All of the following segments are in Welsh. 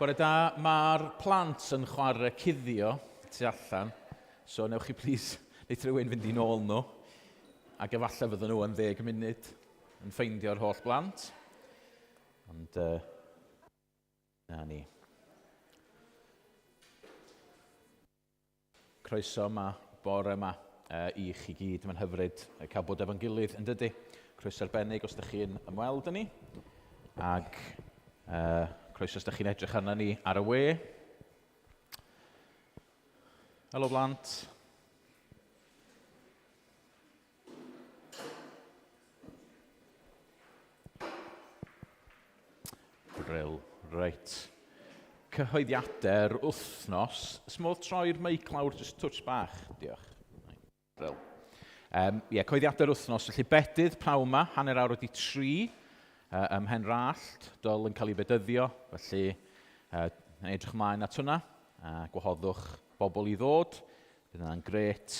Bore da, mae'r plant yn chwarae cuddio tu allan, so newch chi plis neith rhywun fynd i nôl nhw, ac efallai fydden nhw yn 10 munud yn ffeindio'r holl blant. Ond, na ni. Croeso yma, bore yma i chi gyd. Mae'n hyfryd cael bod efo'n gilydd yn dydy. Croeso arbennig os ydych chi'n ymweld â ni. Ac croeso os ydych chi'n edrych arna ni ar y we. Helo blant. Brill, reit. Cyhoeddiadau'r wythnos. Smodd troi'r meic lawr, just touch bach. Diolch. Brill. Cyhoeddiadau'r wythnos. Felly bedydd pnawn yma, hanner awr wedi 3 ym Mhenrallt, dol yn cael ei bedyddio. Felly, edrych ymlaen at hwnna. Gwahoddwch bobl i ddod. Bydd yna'n gret.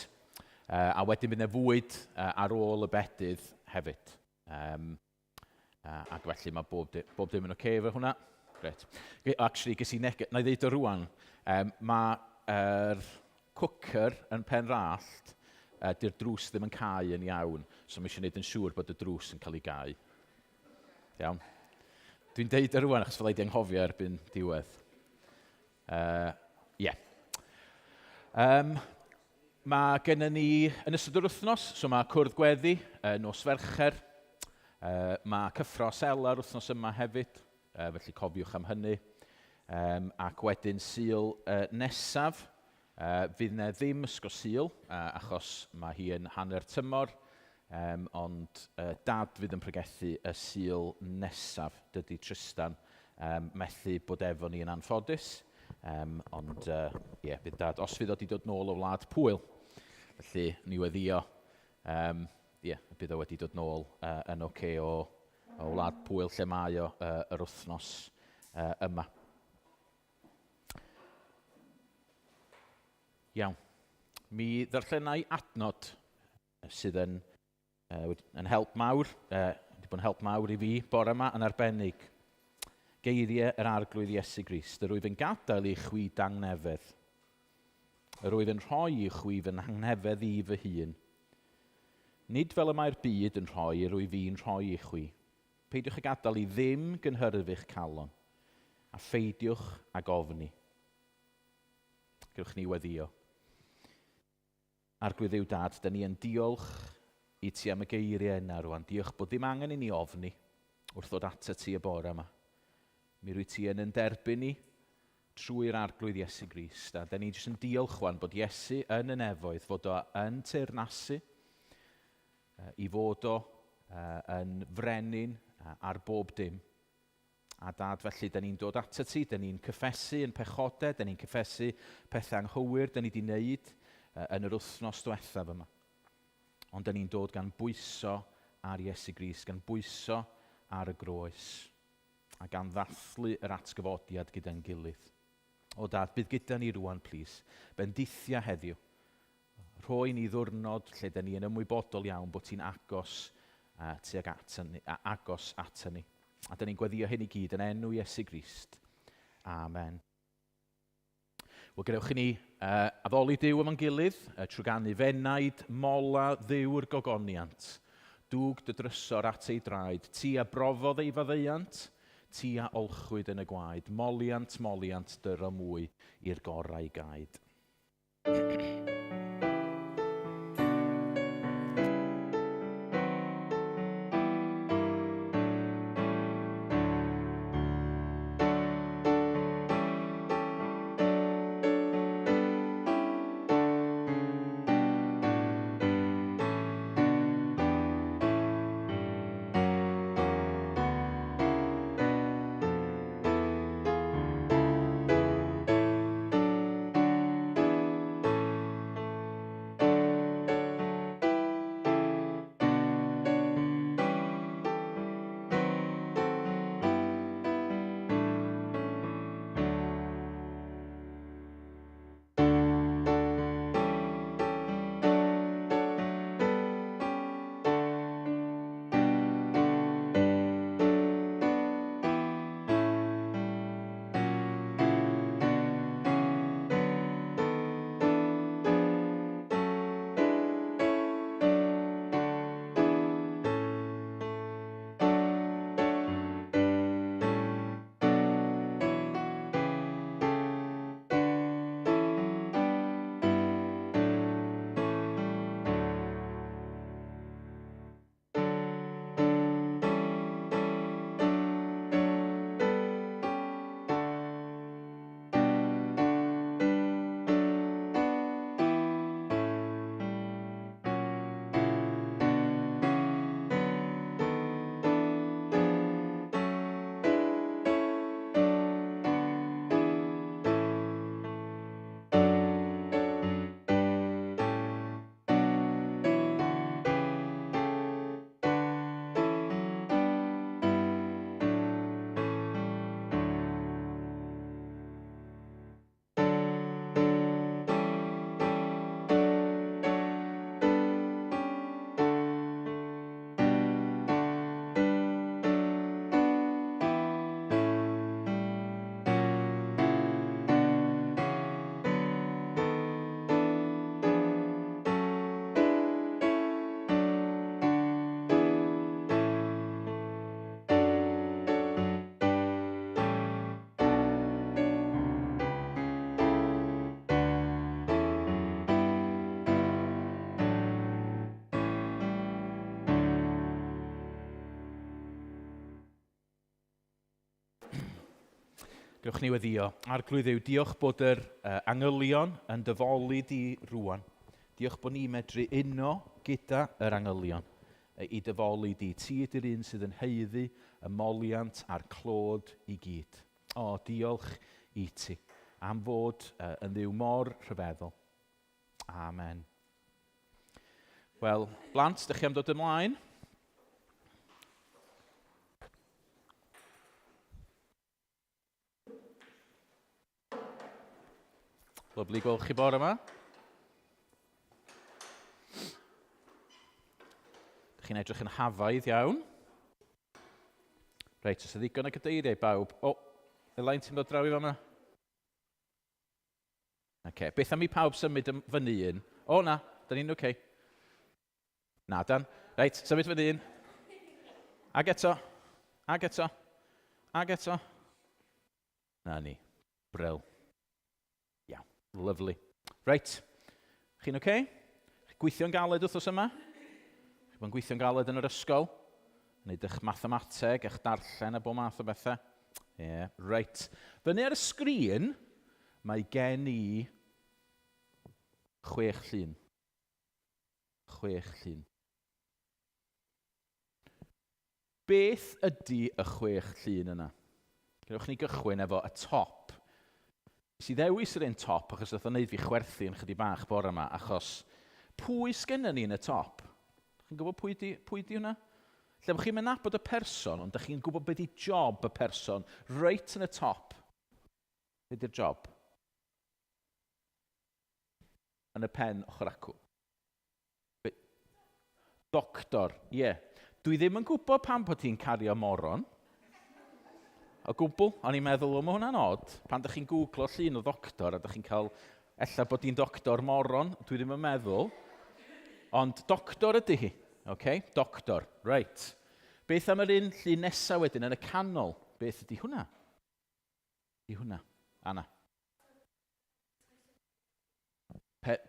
A wedyn bydd yna fwyd ar ôl y bedydd hefyd. Ac felly mae bob dim yn oce efo hwnna. Gret. Actually, ges i neges, na i ddeud o rwan, mae'r cwcer yn Penrallt, di'r drws ddim yn cau yn iawn, so mae eisiau gwneud yn siŵr bod y drws yn cael ei gau. Iawn. Dwi'n deud o rwan achos fel ei anghofio erbyn diwedd. Mae gennym ni yn ystod yr wythnos, so mae cwrdd gweddi, nos Fercher, mae cyffro sela'r wythnos yma hefyd, felly cofiwch am hynny. Ac wedyn Sul nesaf, fydd yna ddim ysgol Sul, achos mae hi yn hanner tymor, ond dad fydd yn pregethu y Sul nesaf, dydy Tristan methu bod efo ni yn anffodus. Ond bydd dad, os fydd o wedi dod nôl o Wlad Pwyl, felly ni weddio, bydd o wedi dod nôl yn oce o Wlad Pwyl lle mae o yr wythnos yma. Iawn. Mi ddarllenau adnod sydd yn help mawr, wedi bod yn help mawr i fi bore yma yn arbennig. Geiriau yr arglwydd Iesu Grist, yr wyf yn gadael i chwi dangnefedd. Yr wyf yn rhoi i chwi fy angnefedd i fy hun. Nid fel y mae'r byd yn rhoi, yr wyf fi'n rhoi i chwi. Peidiwch a gadael i ddim gynhyrfu'ch calon, a pheidiwch ag ofni. Gewch ni weddio. Arglwydd yw dad, da ni yn diolch i ti am y geiriau yna rwan. Diolch bod ddim angen i ni ofni wrth ddod ata ti y bore yma. Mi rwy ti yn derbyn ni trwy'r arglwydd Iesu Grist. A da ni jyst yn diolch wan bod Iesu yn y nefoedd, fod o yn teyrnasu, i fod o yn frenin ar bob dim. A dad, felly, da ni'n dod ata ti, da ni'n cyffesu yn pechodau, da ni'n cyffesu pethau anghywir, da ni wedi wneud yn yr wythnos diwethaf yma. Ond da ni'n dod gan bwyso ar Iesu Grist, gan bwyso ar y groes, a gan ddathlu yr atgyfodiad gyda'n gilydd. O dad, bydd gyda ni rwan, plis, bendithia heddiw. Rhoi ni ddwrnod lle da ni yn ymwybodol iawn bod ti'n agos ata ni. A da ni'n gweddio hyn i gyd yn enw Iesu Grist. Amen. Wel, gadewch i ni addoli Duw yma'n gilydd, trwy ganu fenaid, mola, ddiw'r gogoniant. Dwg dy drysor at ei draed, ti a brofodd ei faddeuant, ti a olchwyd yn y gwaed. Moliant, moliant, dyr o mwy i'r gorau gaid. Gewch ni weddio. Arglwydd yw, diolch bod yr angylion yn dyfolu di rwan. Diolch bod ni medru uno gyda yr angylion i dyfolu di. Ti ydy'r un sydd yn heiddi y moliant a'r clod i gyd. O, diolch i ti am fod yn ddiw mor rhyfeddol. Amen. Wel, blant, ydych chi am dod ymlaen? Lyflu gweld chi bore yma. Ydych chi'n edrych yn hafaidd iawn. Reit, os ydy ddigon o gadeiriau bawb. O, Elain, ti'n dod draw i fama? Beth am i pawb symud fyny un? O, na, da ni'n oce. Na, Dan. Reit, symud fyny un. Ag eto. Ag eto. Ag eto. Na ni. Bryl. Lovely. Reit, chi'n oce? Chi'n gweithio'n galed wrthos yma? Chi'n bod gweithio'n galed yn yr ysgol? Wneud eich mathemateg, eich darllen a bo math o bethau? Reit. Fyny ar y sgrin, mae gen i 6 llun. 6 llun. Beth ydy y 6 llun yna? Gewch ni gychwyn efo y top. Nes i ddewis yr un top achos oedd o'n neud fi chwerthu yn chydig bach bore yma, achos pwy sgenna ni yn y top? Chi'n gwybod pwy di hwnna? Lle bod chi'n mynd nabod y person, ond chi'n gwybod beth i job y person, reit yn y top. Beth ydy'r job? Yn y pen ochr acw. Doctor, ie. Dwi ddim yn gwybod pam bod ti'n cario moron. O gwbl, o'n i'n meddwl, o, mae hwnna'n od. Pan ydych chi'n googlo llun o doctor, a ydych chi'n cael, ella bod hi'n doctor moron, dwi ddim yn meddwl. Ond doctor ydy hi, doctor, reit. Beth am yr un llun nesaf wedyn yn y canol? Beth ydy hwnna? Ydy hwnna? Anna.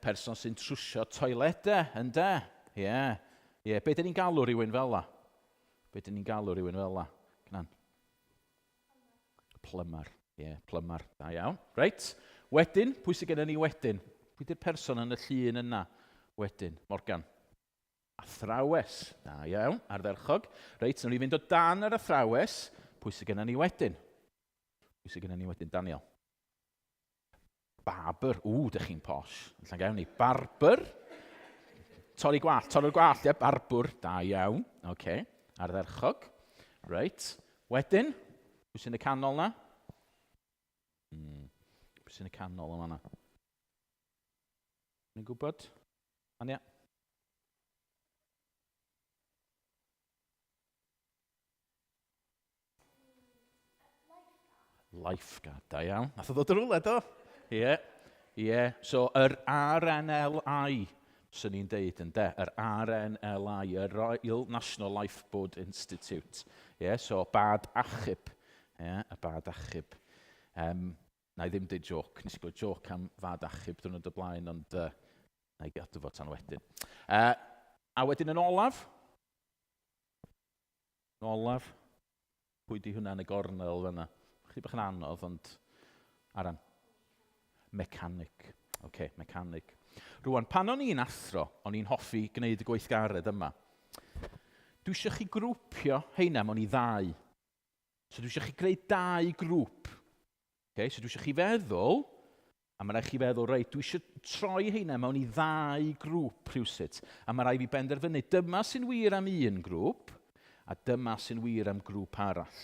Person sy'n trwsio toiledau, ynde? Ie. Be dyn ni'n galw rhywun fel la? Be dyn ni'n galw rhywun fel la? Cynnan. Plymar. Plymar. Da iawn. Reit. Wedyn, pwy sydd gennym ni wedyn? Pwy di'r person yn y llun yna? Wedyn. Morgan. Athrawes. Da iawn. Ardderchog. Reit. Nawr ni fynd o dan yr athrawes. Pwy sydd gennym ni wedyn? Pwy sydd gennym ni wedyn? Daniel. Barber. Dych chi'n posh. Llan gawn ni. Barber. Torri'r gwallt, barbwr. Da iawn. Ardderchog. Reit. Wedyn. Pwy sy'n y canol na? Pwy sy'n y canol yma na? Ni'n gwybod? Ania? Lifeguard, da iawn. Nath o ddod yr rwle, do? Ie. So, yr RNLI, sy'n ni'n deud yn de, yr RNLI, y Royal National Lifeboat Institute. So, bad achub. Y bad achub. Na i ddim dweud joc. Nes i gweld joc am fad achub drwy'n y blaen, ond na i gadw fo tan wedyn. A wedyn yn olaf? Olaf. Pwy di hwnna yn y gornel fyna? Chydig bach yn anodd, ond aran. Mecanic. Mecanic. Rwan, pan o'n i'n athro, o'n i'n hoffi gwneud y gweithgared yma. Dwi eisiau chi grwpio heina mewn i 2. So dwi eisiau chi greu 2 grŵp. So dwi eisiau chi feddwl, a mae rhaid chi feddwl, reit, dwi eisiau troi heina mewn i 2 grŵp rhywsut. A mae rhaid fi benderfynu, dyma sy'n wir am un grŵp, a dyma sy'n wir am grŵp arall.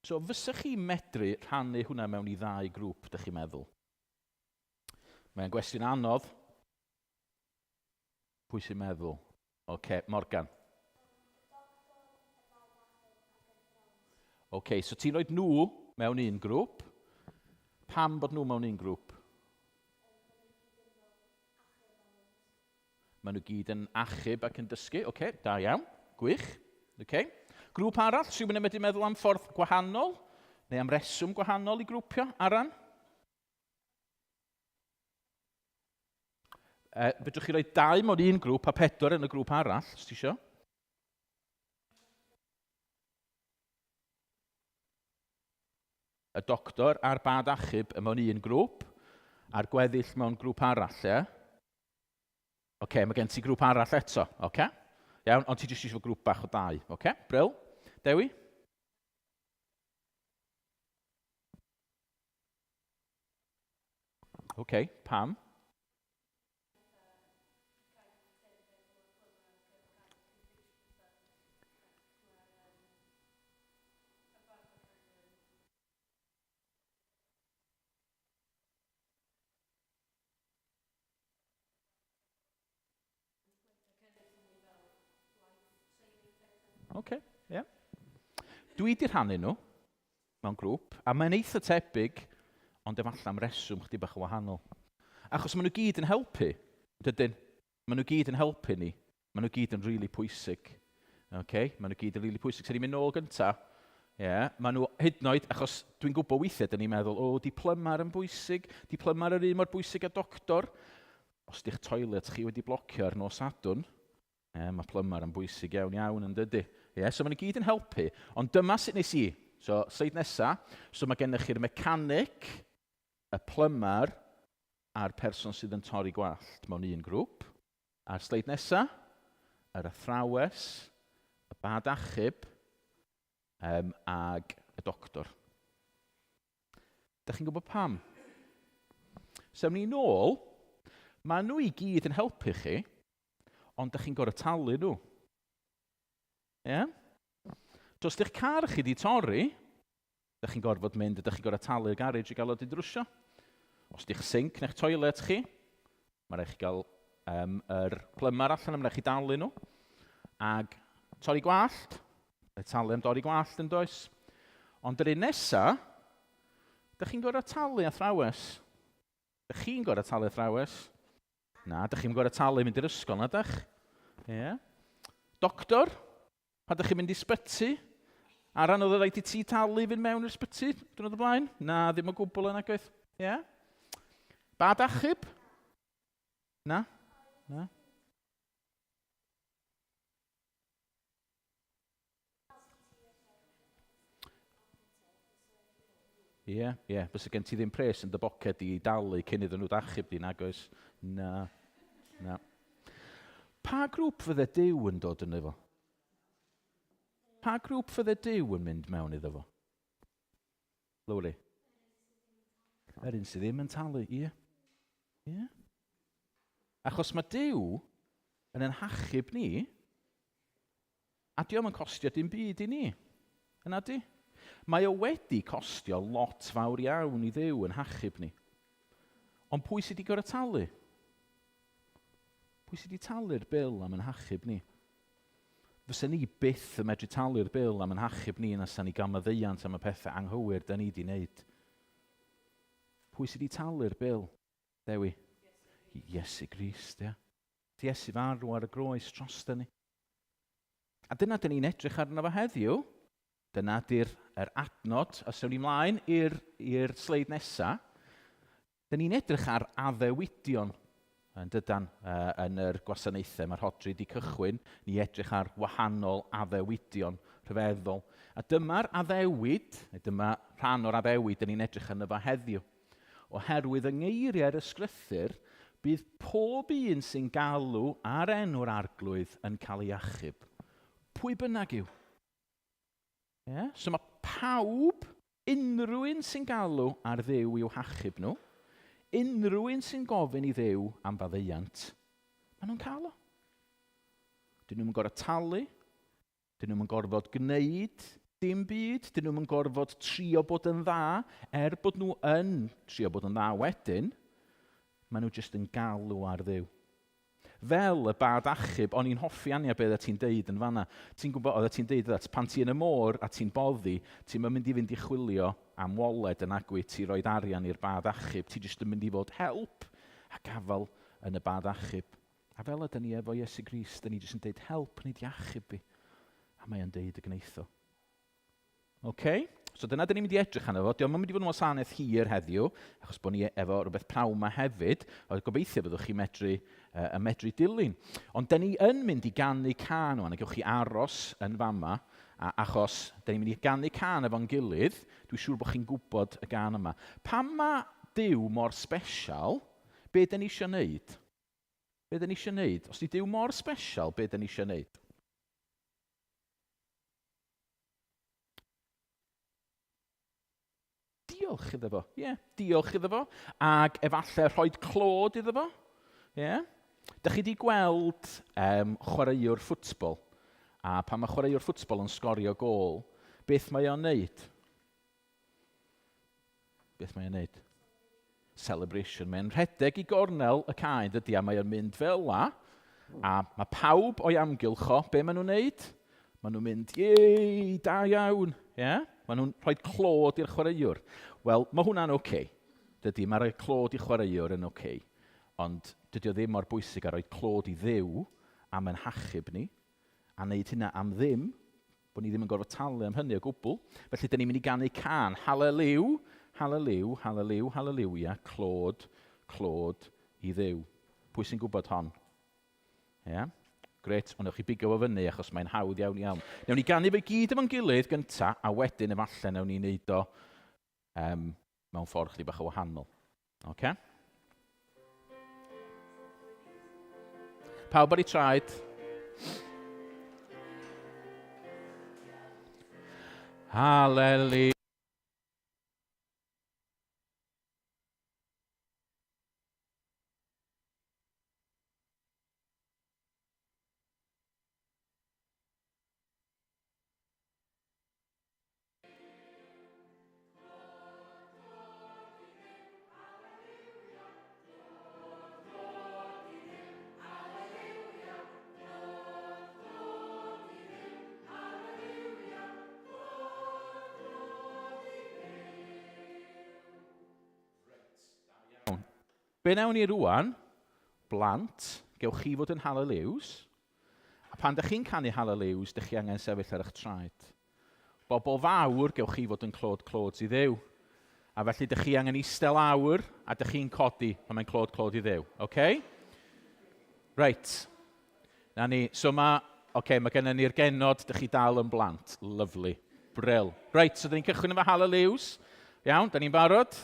So fysach chi medru rhannu hwnna mewn i 2 grŵp, dych chi'n meddwl? Mae'n gwestiwn anodd. Pwy sy'n meddwl? Morgan. So ti'n rhoi nhw mewn un grŵp. Pam bod nhw mewn un grŵp? Maen nhw gyd yn achub ac yn dysgu. Da iawn. Gwych. Grŵp arall, sy'n mynd i meddwl am ffordd gwahanol, neu am reswm gwahanol i grwpio, Aran? Fedrwch chi roi 2 mewn un grŵp a 4 yn y grŵp arall, os ti isio. y doctor a'r bad achub mewn un grŵp, a'r gweddill mewn grŵp arall, ie? Oce, mae gen ti grŵp arall eto, oce? Iawn, ond ti jyst eisiau grŵp bach o 2, oce? Brill. Dewi? Oce, pam? Oce, ie. Dwi di rhannu nhw mewn grŵp, a mae'n eitha tebyg, ond efallai am reswm chdi bach yn wahanol. Achos maen nhw gyd yn helpu, dydyn? Maen nhw gyd yn helpu ni. Maen nhw gyd yn rili pwysig. Okay? Maen nhw gyd yn rili pwysig. Sa'n ni'n mynd nôl gynta, maen nhw hyd yn oed, achos dwi'n gwybod weithiau, dyn ni'n meddwl, di plymar yn bwysig, di plymar yr un mor bwysig a doctor. Os di'ch toilet chi wedi blocio ar nos Sadwrn, mae plymar yn bwysig iawn yn dydy. So maen nhw gyd yn helpu, ond dyma sut nes i. So, sleid nesa, so mae gennych chi'r mecanic, y plymar, a'r person sydd yn torri gwallt mewn un grŵp. A'r sleid nesa, yr athrawes, y bad achub, ag y doctor. Da chi'n gwybod pam? Sef ni nôl, mae nhw i gyd yn helpu chi, ond da chi'n gorau talu nhw. Os ydych car chi di torri, da chi'n gorfod mynd a da chi'n gorfod talu y garage i gael o di drwsio. Os ydych sink neu'ch toilet chi, mae rhaid chi gael yr plymar allan am rhaid chi dalu nhw. Ag torri gwallt, rhaid talu am dorri gwallt yn does. Ond yr un nesa, da chi'n gorfod talu athrawes. Da chi'n gorfod talu athrawes. Na, da chi'n gorfod talu mynd i'r ysgol na dach. Doctor, pa da chi'n mynd i sbyty? A ran oedd rhaid i ti talu fynd mewn i'r sbyty, diwrnod o blaen? Na, ddim o gwbl yn agwedd. Bad achub? Na? Na? Fysa gen ti ddim pres yn dy boced i dalu cyn iddyn nhw dachub di, nag oes? Na. Pa grŵp fydde Duw yn dod yn efo? Pa grŵp fydde Duw yn mynd mewn iddo fo? Lowry? Yr un sydd ddim yn talu, Achos mae Duw yn ein hachub ni, a diom yn costio dim byd i ni. Yna di? Mae o wedi costio lot fawr iawn i Dduw yn hachub ni. Ond pwy sydd wedi gorau talu? Pwy sydd wedi talu'r bil am yn hachub ni? Fysa ni byth yn medru talu'r bil am yn hachub ni na sa ni gael maddeuant am y pethau anghywir da ni wedi wneud. Pwy sydd wedi talu'r bil? Dewi? Iesu Grist, Iesu farw ar y groes drosta ni. A dyna dyn ni'n edrych arno fo heddiw. Dyna di'r adnod, os ewn ni mlaen i'r sleid nesaf. Dyn ni'n edrych ar addewidion. Yn dydan, yn yr gwasanaethau, mae'r hodri wedi cychwyn, ni edrych ar wahanol addewidion rhyfeddol. A dyma'r addewid, dyma rhan o'r addewid dyn ni'n edrych arno fo heddiw. Oherwydd yng ngeiriau'r ysgrythyr, bydd pob un sy'n galw ar enw'r arglwydd yn cael ei achub. Pwy bynnag yw? So mae pawb, unrhyw un sy'n galw ar Dduw i'w hachub nhw, unrhyw un sy'n gofyn i Dduw am faddeuant, maen nhw'n cael o. Dyn nhw'n gorfod talu, dyn nhw'n gorfod gwneud dim byd, dyn nhw'n gorfod trio bod yn dda, bod nhw yn trio bod yn dda wedyn, maen nhw jyst yn galw ar Dduw. Fel y bad achub, o'n i'n hoffi ania beth ti'n deud yn fanna. Ti'n gwybod, oedd ti'n deud that, pan ti yn y môr a ti'n boddi, ti'n mynd i fynd i chwilio am waled yn agwyd, ti roed arian i'r bad achub, ti jyst yn mynd i fod help a gafal yn y bad achub. A fel ydyn ni efo Iesu Grist, dyn ni jyst yn deud help, nid i achub fi. A mae'n deud y gwneitho. So dyna dyn ni'n mynd i edrych arno fo. Diolch yn mynd i fod yn wasanaeth hir heddiw, achos bod ni efo rhywbeth pnawn hefyd, a gobeithio byddwch chi medru dilyn. Ond dyn ni yn mynd i gannu can o'n, a gewch chi aros yn fama, Achos, da ni'n mynd i ganu can efo'n gilydd, dwi'n siŵr bod chi'n gwybod y gan yma. Pam mae Duw mor sbesial, be da ni eisiau wneud? Be da ni eisiau wneud? Os di Duw mor sbesial, be da ni eisiau wneud? Diolch iddo fo. Diolch iddo fo. Ac efallai rhoi clod iddo fo. Da chi wedi gweld chwaraewr ffwtbol? A pan mae chwaraewr ffwtbol yn sgorio gol, beth mae o'n wneud? Beth mae o'n wneud? Celebration. Mae'n rhedeg i gornel y cae, dydy, a mae o'n mynd fel la, a mae pawb o'i amgylch o, be maen nhw'n wneud? Maen nhw'n mynd, yei, da iawn. Maen nhw'n rhoi clod i'r chwaraewr. Wel, mae hwnna'n oce. Dydy, mae rhoi clod i chwaraewr yn oce. Ond dydy o ddim mor bwysig a rhoi clod i Dduw am yn hachub ni, a wneud hynna am ddim, bod ni ddim yn gorfod talu am hynny o gwbl. Felly, da ni'n mynd i ganu can, haleliw, haleliw, haleliw, haleliwia, clod, clod i Dduw. Pwy sy'n gwybod hon? Gret, ond ewch chi bigo fo fyny achos mae'n hawdd iawn iawn. Newn ni ganu fe gyd efo'n gilydd gynta, a wedyn efallai newn ni wneud o mewn ffordd chydig bach o wahanol. Pawb ar ei traed. Haleliw. Be nawn ni rwan, blant, gewch chi fod yn haleliws, a pan ydych chi'n canu haleliws, ydych chi angen sefyll ar eich traed. Bobl fawr, gewch chi fod yn clods i Dduw. A felly ydych chi angen eistedd lawr, a ydych chi'n codi pan mae'n clod i Dduw. Reit. Na ni, so mae gennym ni'r genod, ydych chi dal yn blant. Lyfli. Brill. Reit, so da ni'n cychwyn efo haleliws. Iawn, da ni'n barod?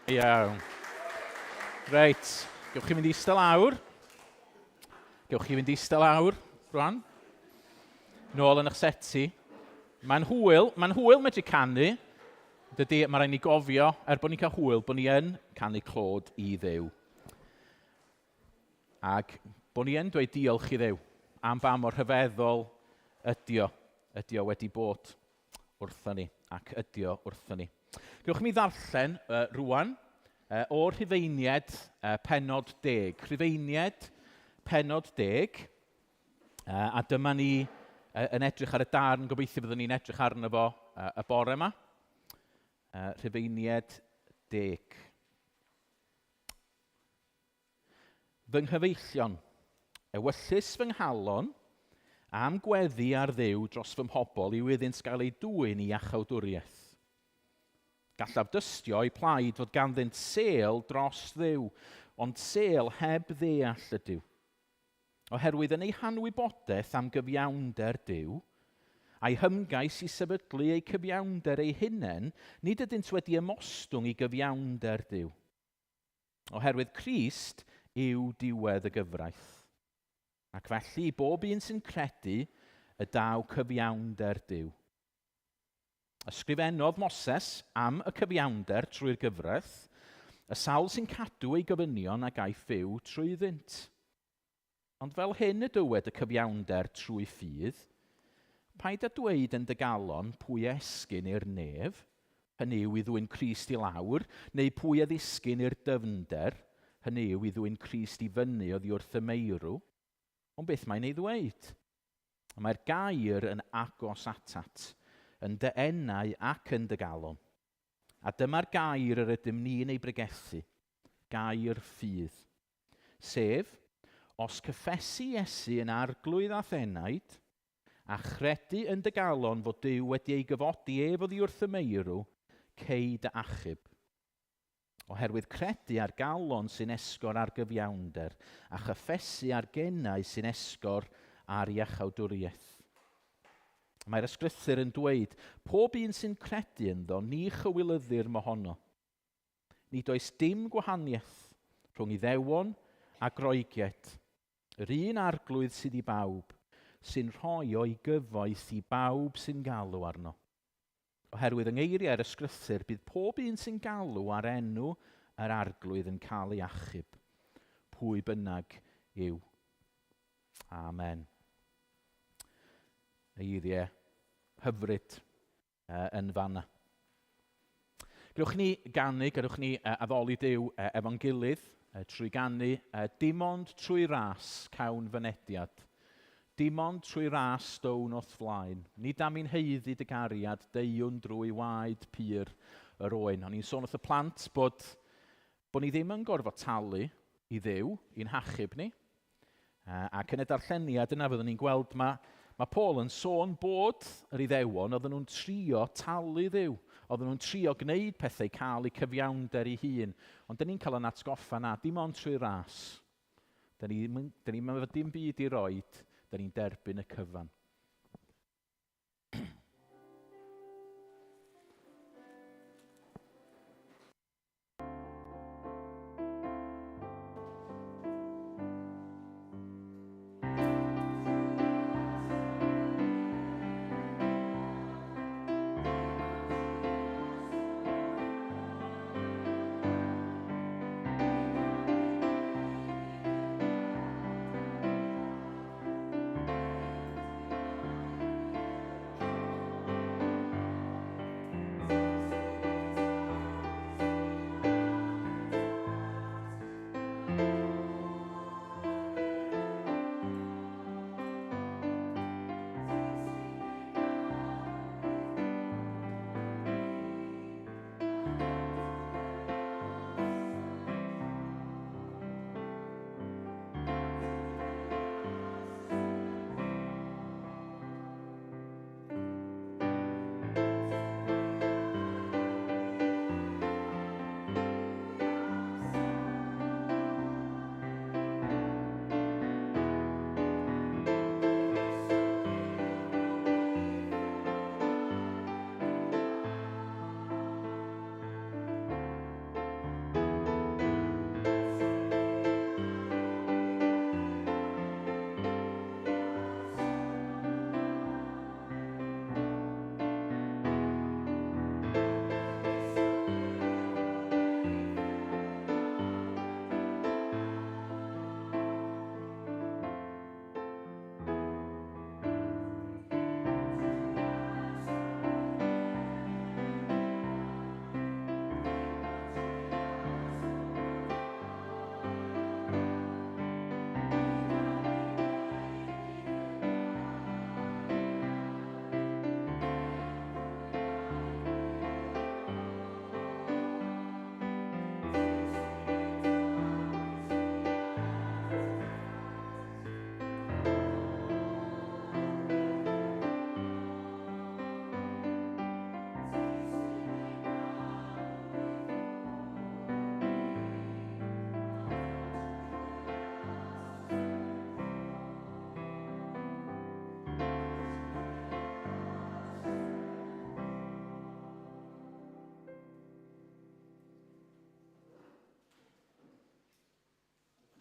Iawn. Reit, gewch chi fynd eistedd lawr. Gewch chi fynd eistedd lawr, rwan. Nôl yn eich seti. Mae'n hwyl medru canu. Dydy, mae rhaid ni gofio, bod ni'n cael hwyl, bod ni yn canu clod i Dduw. Ac bod ni yn dweud diolch i Dduw am ba mor rhyfeddol ydi o wedi bod wrthon ni, ac ydi o wrthon ni. Gewch mi ddarllen rwan o'r Rhufeinied pennod 10. Rhufeinied pennod 10. A dyma ni yn edrych ar y darn, gobeithio byddwn ni'n edrych arno fo y bore yma. Rhufeinied 10. Fy nghyfeillion, ewyllus fy nghalon am gweddi ar Dduw dros fy mhobol yw iddynt gael ei dwyn i achawdwriaeth. Gallaf dystio eu plaid fod ganddynt sêl dros Dduw, ond sêl heb ddeall y Duw. Oherwydd yn ei hanwybodaeth am gyfiawnder Duw, a'i hymgais i sefydlu eu cyfiawnder ei hunain, nid ydynt wedi ymostwng i gyfiawnder Duw. Oherwydd Crist yw diwedd y gyfraith. Ac felly i bob un sy'n credu y daw cyfiawnder Duw. Ysgrifennodd Moses am y cyfiawnder trwy'r gyfraith, y sawl sy'n cadw ei gofynion ac a'i ffyw trwyddynt. Ond fel hyn y dywed y cyfiawnder trwy ffydd, paid â dweud yn dy galon pwy esgyn i'r nef, hynny yw i ddwyn Crist i lawr, neu pwy a ddisgyn i'r dyfnder, hynny yw i ddwyn Crist i fyny oddi wrth y meirw, ond beth mae'n ei ddweud? Mae'r gair yn agos atat, yn dy enau ac yn dy galon. A dyma'r gair yr ydym ni'n ei bregethu, gair ffydd. Sef, os cyffesu Iesu yn arglwydd a thenaid, a chredu yn dy galon fod Duw wedi ei gyfodi ef oddi wrth y meirw, cei dy achub. Oherwydd credu ar galon sy'n esgor ar gyfiawnder, a chyffesu ar gennau sy'n esgor ar iachawdwriaeth. Mae'r ysgrythyr yn dweud, pob un sy'n credu ynddo, ni chywilyddir mohono. Nid oes dim gwahaniaeth rhwng Iddewon a Groegiaid. Yr un arglwydd sydd i bawb, sy'n rhoi o'i gyfoeth i bawb sy'n galw arno. Oherwydd yng ngeiriau'r ysgrythyr, bydd pob un sy'n galw ar enw yr arglwydd yn cael ei achub. Pwy bynnag yw. Amen. Eiriau hyfryd yn fanna. Gwnewch ni ganu, gwnewch ni addoli Duw efo'n gilydd trwy ganu dim ond trwy ras cawn fynediad. Dim ond trwy ras down o'th flaen. Nid am i'n heiddi dy gariad, deiwn drwy waed pyr yr oen. O'n i'n sôn wrth y plant bod ni ddim yn gorfod talu i Dduw, i'n hachub ni. Ac yn y darlleniad yna fyddwn ni'n gweld mae Paul yn sôn bod yr Iddewon oedden nhw'n trio talu Dduw. Oedden nhw'n trio gwneud pethau cael eu cyfiawnder ei hun. Ond dyn ni'n cael yn atgoffa na, dim ond trwy ras. Dyn ni'n efo dim byd i roed, dyn ni'n derbyn y cyfan.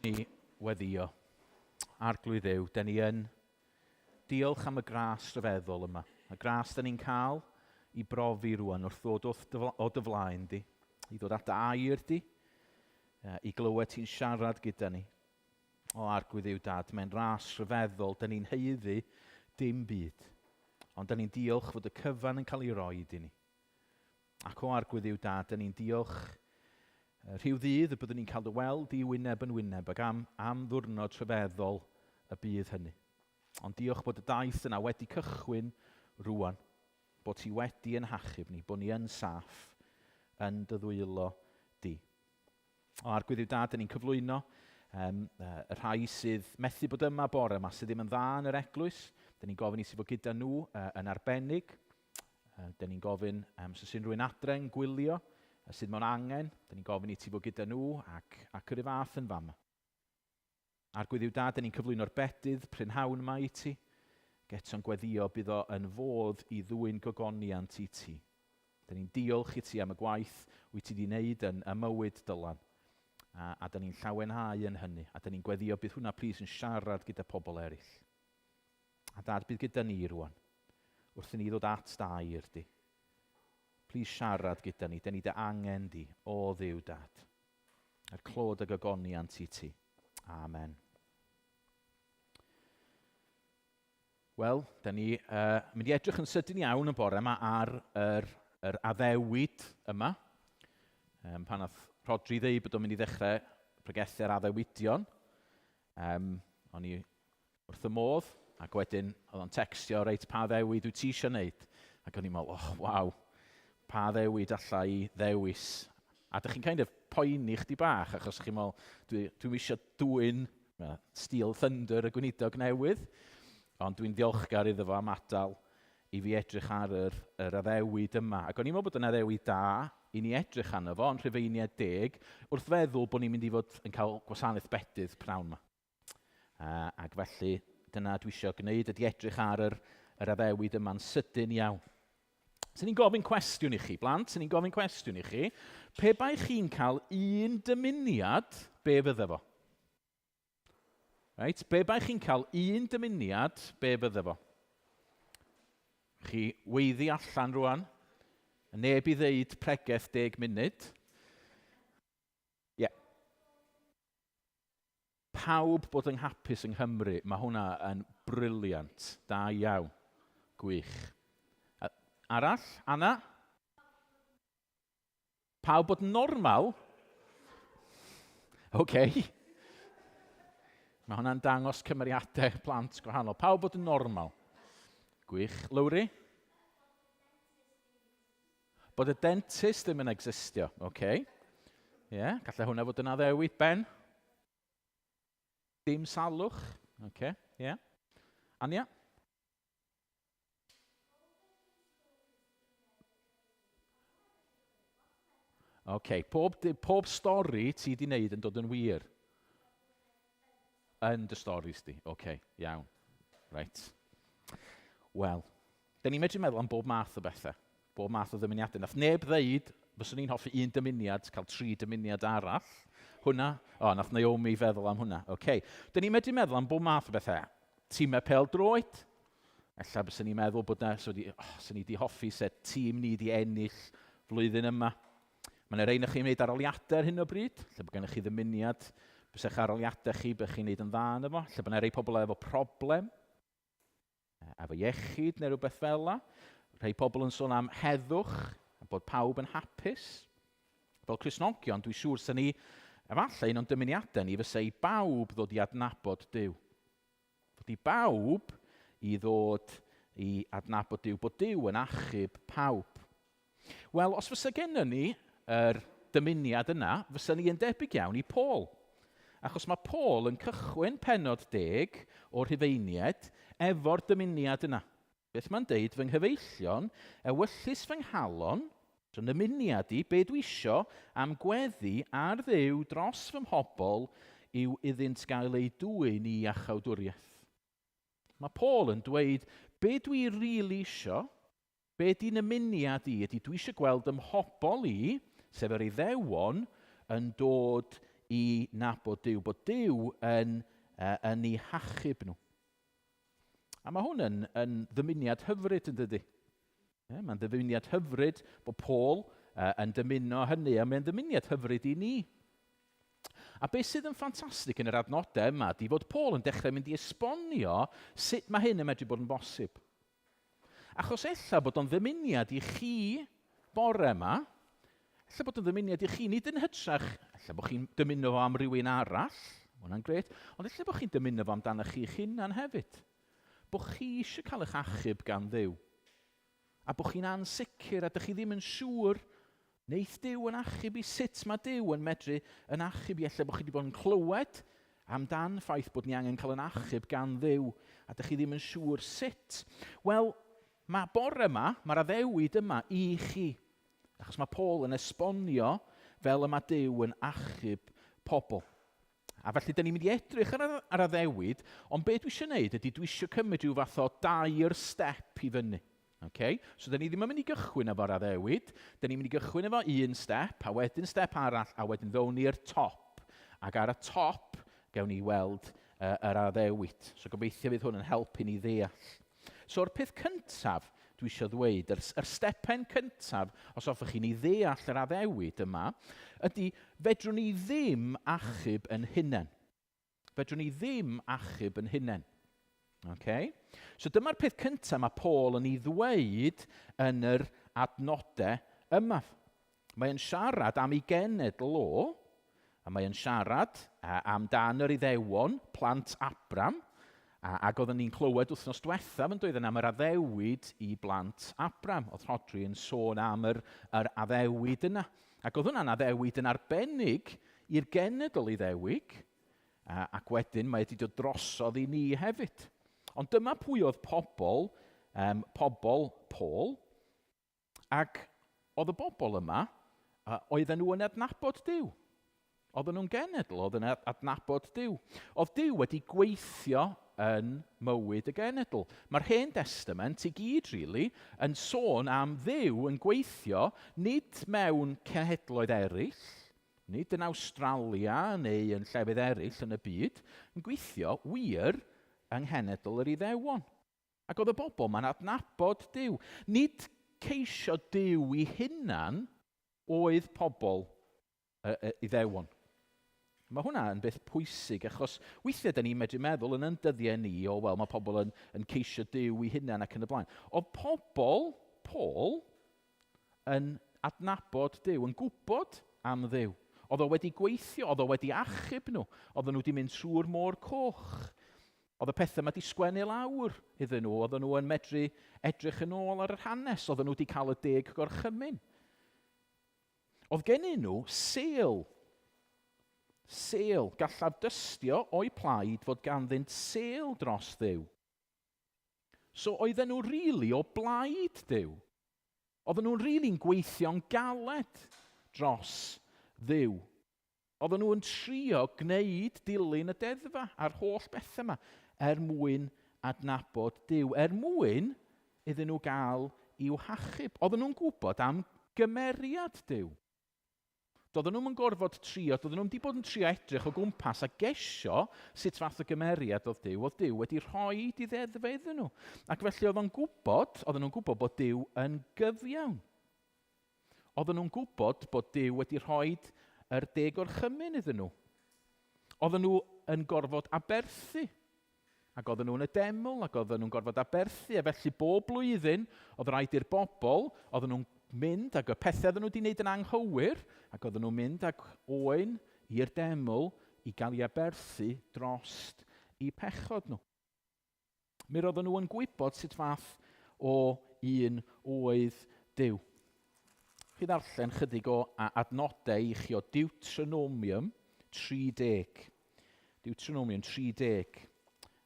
ni weddio. Arglwydd Dduw, da ni yn diolch am y gras rhyfeddol yma. Y gras da ni'n cael i brofi rwan wrth ddod o dy flaen di, i ddod at air di, i glywed ti'n siarad gyda ni. O Arglwydd Dduw Dad, mae'n ras rhyfeddol, da ni'n haeddu dim byd. Ond da ni'n diolch fod y cyfan yn cael ei roed i ni. Ac o Arglwydd Dduw Dad, da ni'n diolch rhyw ddydd y byddwn ni'n cael dy weld i wyneb yn wyneb ac am ddwrnod rhyfeddol y bydd hynny. Ond diolch bod y daith yna wedi cychwyn rwan, bod ti wedi yn hachub ni, bod ni yn saff yn dy ddwylo di. O Arglwydd Dduw Dad, da ni'n cyflwyno y rhai sydd methu bod yma bore yma, sydd ddim yn dda yn yr eglwys. Da ni'n gofyn i sydd fod gyda nhw yn arbennig. Da ni'n gofyn os yw'n rhywun adre'n gwylio, sydd mewn angen. Da ni'n gofyn i ti fod gyda nhw ac yr fath yn fama. Arglwydd Dduw Dad, da ni'n cyflwyno'r bedydd prynhawn yma i ti. Geto'n gweddio bydd o yn fodd i ddwyn gogoniant i ti. Da ni'n diolch i ti am y gwaith wyt ti wedi wneud yn ymywyd Dylan. A da ni'n llawenhau yn hynny. A da ni'n gweddio bydd hwnna plis yn siarad gyda pobl eraill. A Dad, bydd gyda ni rwan. Wrth i ni ddod at dair di. Plis siarad gyda ni. Da ni dy angen di. O Dduw Dad. A'r clod y gogoniant i ti. Amen. Wel, da ni mynd i edrych yn sydyn iawn y bore yma ar yr addewid yma. Pan nath Rodri ddeu bod o'n mynd i ddechrau pregethu'r addewidion. O'n i wrth y modd, ac wedyn oedd o'n textio, reit, pa ddewid wyt ti eisiau wneud? Ac o'n i'n meddwl, waw, pa ddewid allai i ddewis? A dych chi'n kind of poeni chdi bach, achos chi'n meddwl, dwi'n eisiau dwyn Steel Thunder y gweinidog newydd, ond dwi'n ddiolchgar iddo fo am adael i fi edrych ar yr addewid yma. Ac o'n i'n meddwl bod yn addewid da i ni edrych arno fo, yn Rhufeiniau 10, wrth feddwl bod ni'n mynd i fod yn cael gwasanaeth bedydd pnawn yma. Ac felly, dyna dwi eisiau gwneud ydy edrych ar yr addewid yma'n sydyn iawn. Sy'n ni'n gofyn cwestiwn i chi, blant, sy'n ni'n gofyn cwestiwn i chi, pe bai chi'n cael un dymuniad, be fydde fo? Right? Be bai chi'n cael un dymuniad, be fydde fo? Chi weiddi allan rwan, neb i ddeud pregaeth 10 munud. Ie. Pawb bod yn hapus yng Nghymru, mae hwnna yn briliant, da iawn, gwych. Arall, Anna? Pawb bod yn normal? OK. Mae hwnna'n dangos cymeriadau plant gwahanol. Pawb bod yn normal? Gwych. Lowri? Bod y dentist ddim yn existio. OK. Ie, gallai hwnna fod yn addewid. Ben? Dim salwch. OK. Ie. Ania? OK. Pob stori ti wedi wneud yn dod yn wir? Yn dy storis di. OK. Iawn. Right. Wel, da ni'n medru meddwl am bob math o bethau. Bob math o ddymuniadau. Nath neb ddeud, fyswn ni'n hoffi un dymuniad, cael 3 dymuniad arall. Hwna, nath Naomi feddwl am hwnna. OK. Da ni'n medru meddwl am bob math o bethau. Tîmau pêl-droed. Ella byswn ni'n meddwl bod sy'n ni wedi hoffi set tîm ni wedi ennill flwyddyn yma. Mae'n rhaid i chi'n gwneud aroliadau ar hyn o bryd. Lle bod gennych chi ddymuniad, bys eich aroliadau chi bych chi'n gwneud yn dda yn efo. Lle bod yna rhai pobl efo problem. Efo iechyd neu rhywbeth fel la. Rhai pobl yn sôn am heddwch, a bod pawb yn hapus. Fel Cristnogion, dwi'n siŵr sy'n ni, efallai un o'n dymuniadau ni, fysa i bawb ddod i adnabod Duw. Fod i bawb i ddod i adnabod Duw, bod Duw yn achub pawb. Wel, os fysa gennym ni yr dymuniad yna, fysa ni yn debyg iawn i Paul. Achos mae Paul yn cychwyn pennod 10 o Rhufeiniaid efo'r dymuniad yna. Beth mae'n deud, fy nghyfeillion, ewyllus fy nghalon, sy'n dymuniad i, be dwi isio am gweddi ar Dduw dros fy mhobol yw iddynt gael ei dwyn i achawdwriaeth. Mae Paul yn dweud, be dwi rili isio, be di nymuniad i, ydy dwi eisiau gweld ym mhobol i, sef yr Iddewon, yn dod i nabod Duw, bod Duw yn eu hachub nhw. A mae hwn yn ddymuniad hyfryd yn dydy. Mae'n ddymuniad hyfryd bod Paul yn dymuno hynny, a mae'n ddymuniad hyfryd i ni. A beth sydd yn ffantastig yn yr adnodau yma, di fod Paul yn dechrau mynd i esbonio sut mae hyn yn medru bod yn bosib. Achos ella bod o'n ddymuniad i chi bore yma, ella bod o'n ddymuniad i chi, nid yn hytrach, ella bod chi'n dymuno fo am rywun arall, hwnna'n gret, ond ella bod chi'n dymuno fo amdano chi'ch hunan hefyd. Bod chi eisiau cael eich achub gan Dduw. A bod chi'n ansicr a dych chi ddim yn siŵr neith Duw yn achub i sut mae Duw yn medru yn achub i. Ella bod chi wedi bod yn clywed amdan ffaith bod ni angen cael yn achub gan Dduw a dych chi ddim yn siŵr sut. Wel, mae bore yma, mae'r addewid yma i chi. Achos mae Paul yn esbonio fel y mae Duw yn achub pobl. A felly, da ni'n mynd i edrych ar addewid, ond beth dwi eisiau gwneud ydy dwi eisiau cymryd rhyw fath o 2 step i fyny. Okay? So, da ni ddim yn mynd i gychwyn efo'r addewid, da ni'n mynd i gychwyn efo 1 step, a wedyn step arall, a wedyn ddown ni'r top. Ac ar y top, gawn ni weld yr addewid. So, gobeithio fydd hwn yn helpu ni ddeall. So, o'r peth cyntaf dwi eisiau ddweud, yr stepen cyntaf, os hoffech chi ni ddeall yr addewid yma, ydy fedrwn ni ddim achub yn hunain. Fedrwn ni ddim achub yn hunain. Okay? So dyma'r peth cyntaf mae Paul yn ei ddweud yn yr adnodau yma. Mae'n siarad am ei genedl o, a mae'n siarad amdan yr Iddewon, plant Abram, ac oedden ni'n clywed wythnos diwethaf yn dweud am yr addewid i blant Abram. Oedd Rhodri yn sôn am yr addewid yna. Ac oedd hwnna'n addewid yn arbennig i'r genedl Iddewig, ac wedyn mae wedi dod drosodd i ni hefyd. Ond dyma pwy oedd pobl Paul, ac oedd y bobl yma, oedden nhw yn adnabod Duw. Oedden nhw'n genedl, oedden nhw'n adnabod Duw. Oedd Duw wedi gweithio yn mywyd y genedl. Mae'r Hen Testament i gyd, really, yn sôn am Dduw yn gweithio nid mewn cenhedloedd eraill, nid yn Awstralia neu yn llefydd eraill yn y byd, yn gweithio wir yng nghenedl yr Iddewon. Ac oedd y bobl ma'n adnabod Duw. Nid ceisio Duw i hunan oedd pobl Iddewon. Mae hwnna yn beth pwysig, achos weithiau da ni'n medru meddwl yn dyddiau ni, wel, mae pobl yn ceisio Duw i hunan ac yn y blaen. Oedd pobl, Paul, yn adnabod Duw, yn gwybod am Dduw. Oedd o wedi gweithio, oedd o wedi achub nhw, oedd nhw wedi mynd trwy'r môr coch. Oedd y pethau mae wedi sgwennu lawr iddyn nhw, oedd nhw yn medru edrych yn ôl ar yr hanes, oedd nhw wedi cael y 10 gorchymyn. Oedd gennyn nhw sêl, gallaf dystio o'i plaid fod ganddynt sêl dros Dduw. So oedden nhw rili o blaid Dduw. Oedden nhw'n rili'n gweithio'n galed dros Dduw. Oedden nhw'n trio gwneud dilyn y deddfa a'r holl bethau yma mwyn adnabod Duw, mwyn iddyn nhw gael i'w hachub. Oedden nhw'n gwybod am gymeriad Duw. Doedden nhw'n gorfod trio, doedden nhw'n wedi bod yn trio edrych o gwmpas a gesio sut fath o gymeriad oedd Duw wedi rhoi i ddeddfa iddyn nhw. Ac felly oedden nhw'n gwybod bod Duw yn gyfiawn. Oedden nhw'n gwybod bod Duw wedi rhoi yr 10 gorchymyn iddyn nhw. Oedden nhw yn gorfod aberthu. Ac oedden nhw'n y deml, ac oedden nhw'n gorfod aberthu, a felly bob blwyddyn oedd rhaid i'r bobl, oedden nhw'n mynd ac y pethau oedden nhw wedi wneud yn anghywir, ac oedden nhw'n mynd ac oen i'r deml i gael ei aberthu drost i pechod nhw. Mi oedden nhw yn gwybod sut fath o un oedd Duw. Chi ddarllen chydig o adnodau i chi o Deuteronomium 30. Deuteronomium 30.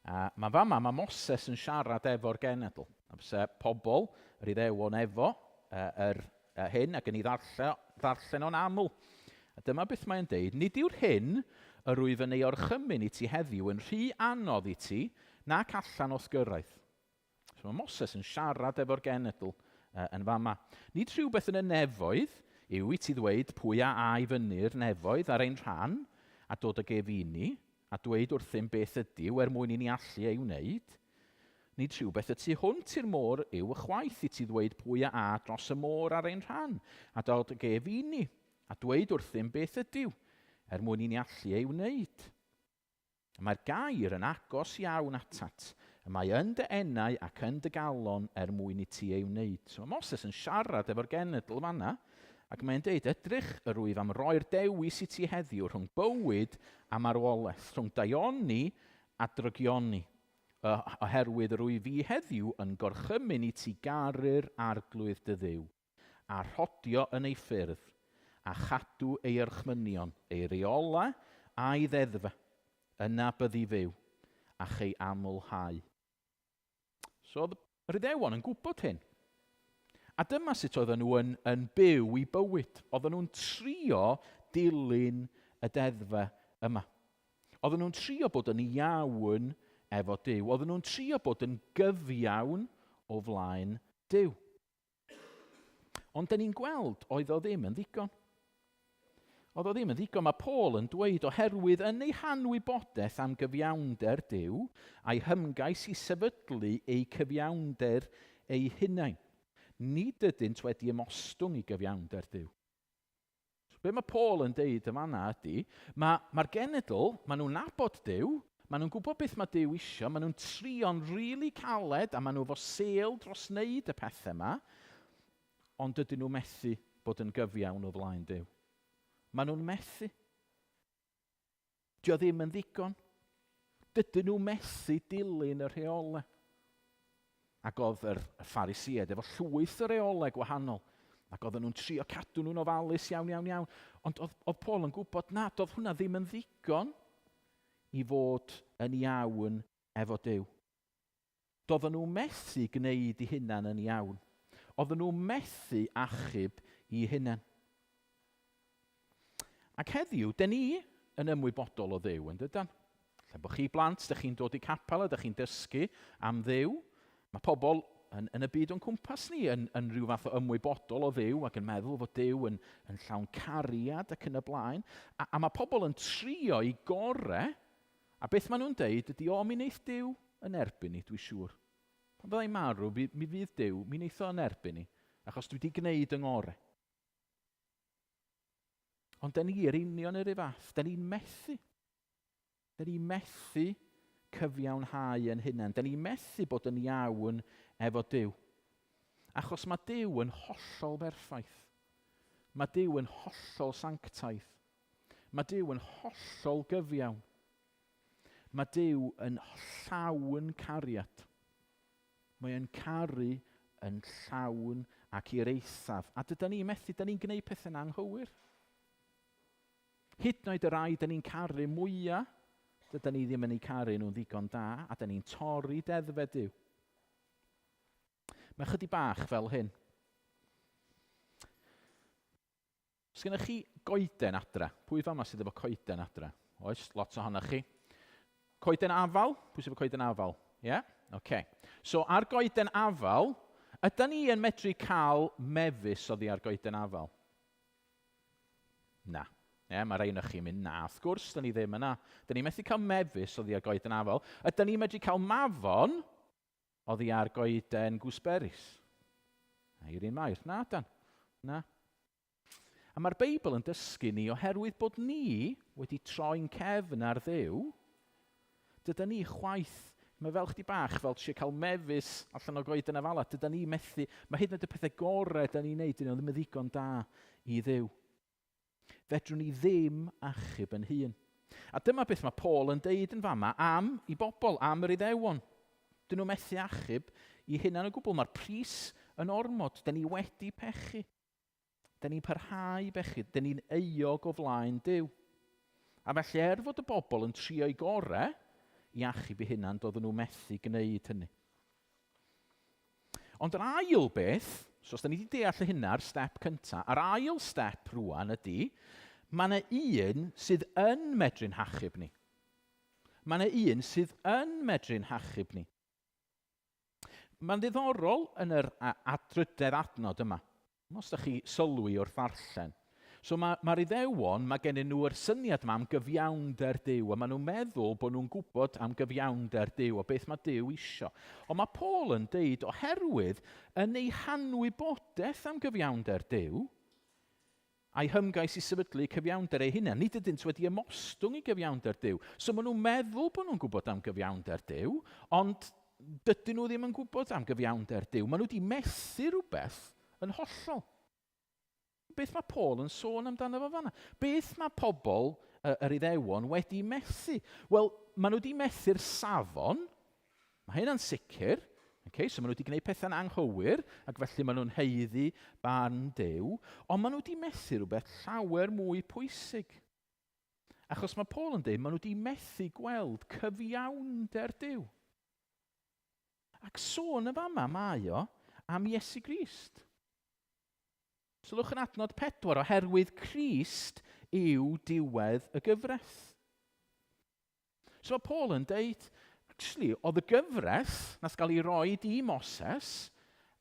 Mae fama, mae Moses yn siarad efo'r genedl. A byse pobl, yr Iddewon efo, hyn ac yn ei ddarllen o'n aml. A dyma beth mae'n deud, nid yw'r hyn yr wyf yn ei orchymyn i ti heddiw yn rhy anodd i ti nac allan o'th gyrraedd. So mae Moses yn siarad efo'r genedl yn fama. Nid rhywbeth yn y nefoedd yw i ti ddweud pwy a i fyny'r nefoedd ar ein rhan, a dod o gef i ni, a dweud wrthym beth ydyw mwyn i ni allu ei wneud, nid rhywbeth y tu hwnt i'r môr yw y chwaith i ti ddweud pwy a dros y môr ar ein rhan, a dod o gef i ni, a dweud wrthym beth ydyw, mwyn i ni allu ei wneud. Mae'r gair yn agos iawn atat, mae yn dy enau ac yn dy galon mwyn i ti ei wneud. So mae Moses yn siarad efo'r genedl fanna, ac mae'n deud, edrych yr wyf am roi'r dewis i ti heddiw rhwng bywyd a marwolaeth, rhwng daioni a drygioni, oherwydd yr wyf fi heddiw yn gorchymyn i ti garu'r arglwydd dy Dduw, a rhodio yn ei ffyrdd, a chadw ei yrchmynion, ei reola a'i ddeddfa, yna byddi fyw, a'ch ei amlhau. So, yr Iddewon yn gwybod hyn. A dyma sut oedden nhw yn byw i bywyd. Oedden nhw'n trio dilyn y deddfa yma. Oedden nhw'n trio bod yn iawn efo Duw. Oedden nhw'n trio bod yn gyfiawn o flaen Duw. Ond dyn ni'n gweld oedd o ddim yn ddigon. Oedd o ddim yn ddigon. Mae Paul yn dweud oherwydd yn ei hanwybodaeth am gyfiawnder Duw a'i hymgais i sefydlu ei cyfiawnder ei hunain. Nid ydynt wedi ymostwng i gyfiawnder Duw. So, be mae Paul yn deud yma ydy, mae'r genedl, maen nhw'n nabod Duw, maen nhw'n gwybod beth mae Duw isio, maen nhw'n trio'n rili caled a maen nhw fo sêl dros wneud y pethau yma, ond dydyn nhw methu bod yn gyfiawn o flaen Duw. Maen nhw'n methu. Dio ddim yn ddigon. Dydyn nhw methu dilyn y rheolau. Ac oedd yr Pharisiaid efo llwyth o reolau gwahanol. Ac oedden nhw'n trio cadw nhw'n ofalus iawn. Ond oedd Paul yn gwybod nad oedd hwnna ddim yn ddigon i fod yn iawn efo Duw. Doedden nhw methu gwneud i hunan yn iawn. Oedden nhw methu achub i hunan. Ac heddiw, dyn ni yn ymwybodol o Dduw, yn dydyn? Lle bod chi blant, ydych chi'n dod i capel, ydych chi'n dysgu am Dduw. Mae pobl yn y byd o'n cwmpas ni yn rhyw fath o ymwybodol o Dduw ac yn meddwl fod Duw yn llawn cariad ac yn y blaen. A mae pobl yn trio i gore, a beth maen nhw'n deud ydy, mi wneith Duw yn erbyn ni, dwi'n siŵr. Pan byddai'n marw, mi fydd Duw, mi wneith o yn erbyn ni, achos dwi wedi gwneud yng ngore. Ond da ni yr union yr fath, da ni'n methu. Da ni'n methu cyfiawnhau yn hunain. Da ni'n methu bod yn iawn efo Duw. Achos mae Duw yn hollol berffaith. Mae Duw yn hollol sanctaidd. Mae Duw yn hollol gyfiawn. Mae Duw yn llawn cariad. Mae e'n caru yn llawn ac i'r eithaf. A dydyn ni methu, da ni'n gwneud pethau'n anghywir. Hyd yn oed y rai da ni'n caru mwyaf, dydyn ni ddim yn ei caru nhw'n ddigon da, a da ni'n torri deddfa Duw. Mae chydig bach fel hyn. Os gennych chi goeden adre? Pwy fama sydd efo coeden adre? Oes, lot ohonoch chi. Coeden afal? Pwy sydd efo coeden afal? Ie? Yeah? Okay. So, ar goeden afal, ydyn ni yn medru cael mefus oddi ar goeden afal? Na. Mae rhaid o'ch chi'n mynd na, wrth gwrs, da ni ddim yna. Da ni methu cael mefus oddi ar goeden afal. Ydyn ni medru cael mafon oddi ar goeden gwsberus? I'r un mair. Na, dan. Na. A mae'r Beibl yn dysgu ni oherwydd bod ni wedi troi'n cefn ar Dduw, dydyn ni chwaith, mae fel chdi bach, fel ti'n cael mefus allan o goeden afal, dydyn ni methu, mae hyd yn oed y pethau gorau da ni'n neud, dyn nhw ddim yn ddigon da i Dduw. Fedrwn ni ddim achub yn hun. A dyma beth mae Paul yn deud yn fama i bobl, am yr Iddewon. Dyn nhw methu achub i hunan o gwbl. Mae'r pris yn ormod. Dyn ni wedi pechu. Dyn ni'n parhau bechu. Dyn ni'n euog o flaen Duw. A felly fod y bobl yn trio i gorau i achub i hunan, doedden nhw methu gwneud hynny. Ond yr ail beth, so os da ni wedi deall hynna'r step cyntaf, yr ail step rwan ydy, mae yna un sydd yn medru'n hachub ni. Mae yna un sydd yn medru'n hachub ni. Mae'n ddiddorol yn yr adrydedd adnod yma. Os da chi sylwi wrth ddarllen. So mae'r Iddewon, mae gen nhw'r syniad yma am gyfiawnder Duw, a maen nhw'n meddwl bod nhw'n gwybod am gyfiawnder Duw, o beth mae Duw isio. Ond mae Paul yn deud, oherwydd yn ei hanwybodaeth am gyfiawnder Duw, a'i hymgais i sefydlu cyfiawnder ei hunain, nid ydynt wedi ymostwng i gyfiawnder Duw. So maen nhw'n meddwl bod nhw'n gwybod am gyfiawnder Duw, ond dydyn nhw ddim yn gwybod am gyfiawnder Duw. Maen nhw wedi methu rhywbeth yn hollol. Beth mae Paul yn sôn amdano fo fanna? Beth mae pobl yr Iddewon wedi methu? Wel, maen nhw wedi methu'r safon, mae hynna'n sicr. Okay, so maen nhw wedi gwneud pethau'n anghywir, ac felly maen nhw'n heiddi barn Duw, ond maen nhw wedi methu rhywbeth llawer mwy pwysig. Achos mae Paul yn dweud, maen nhw wedi methu gweld cyfiawnder Duw. Ac sôn y fama mae o am Iesu Grist. Sylwch yn adnod 4, oherwydd Crist yw diwedd y gyfres. So mae Paul yn dweud, actually, oedd y gyfres nath gael ei roi i Moses,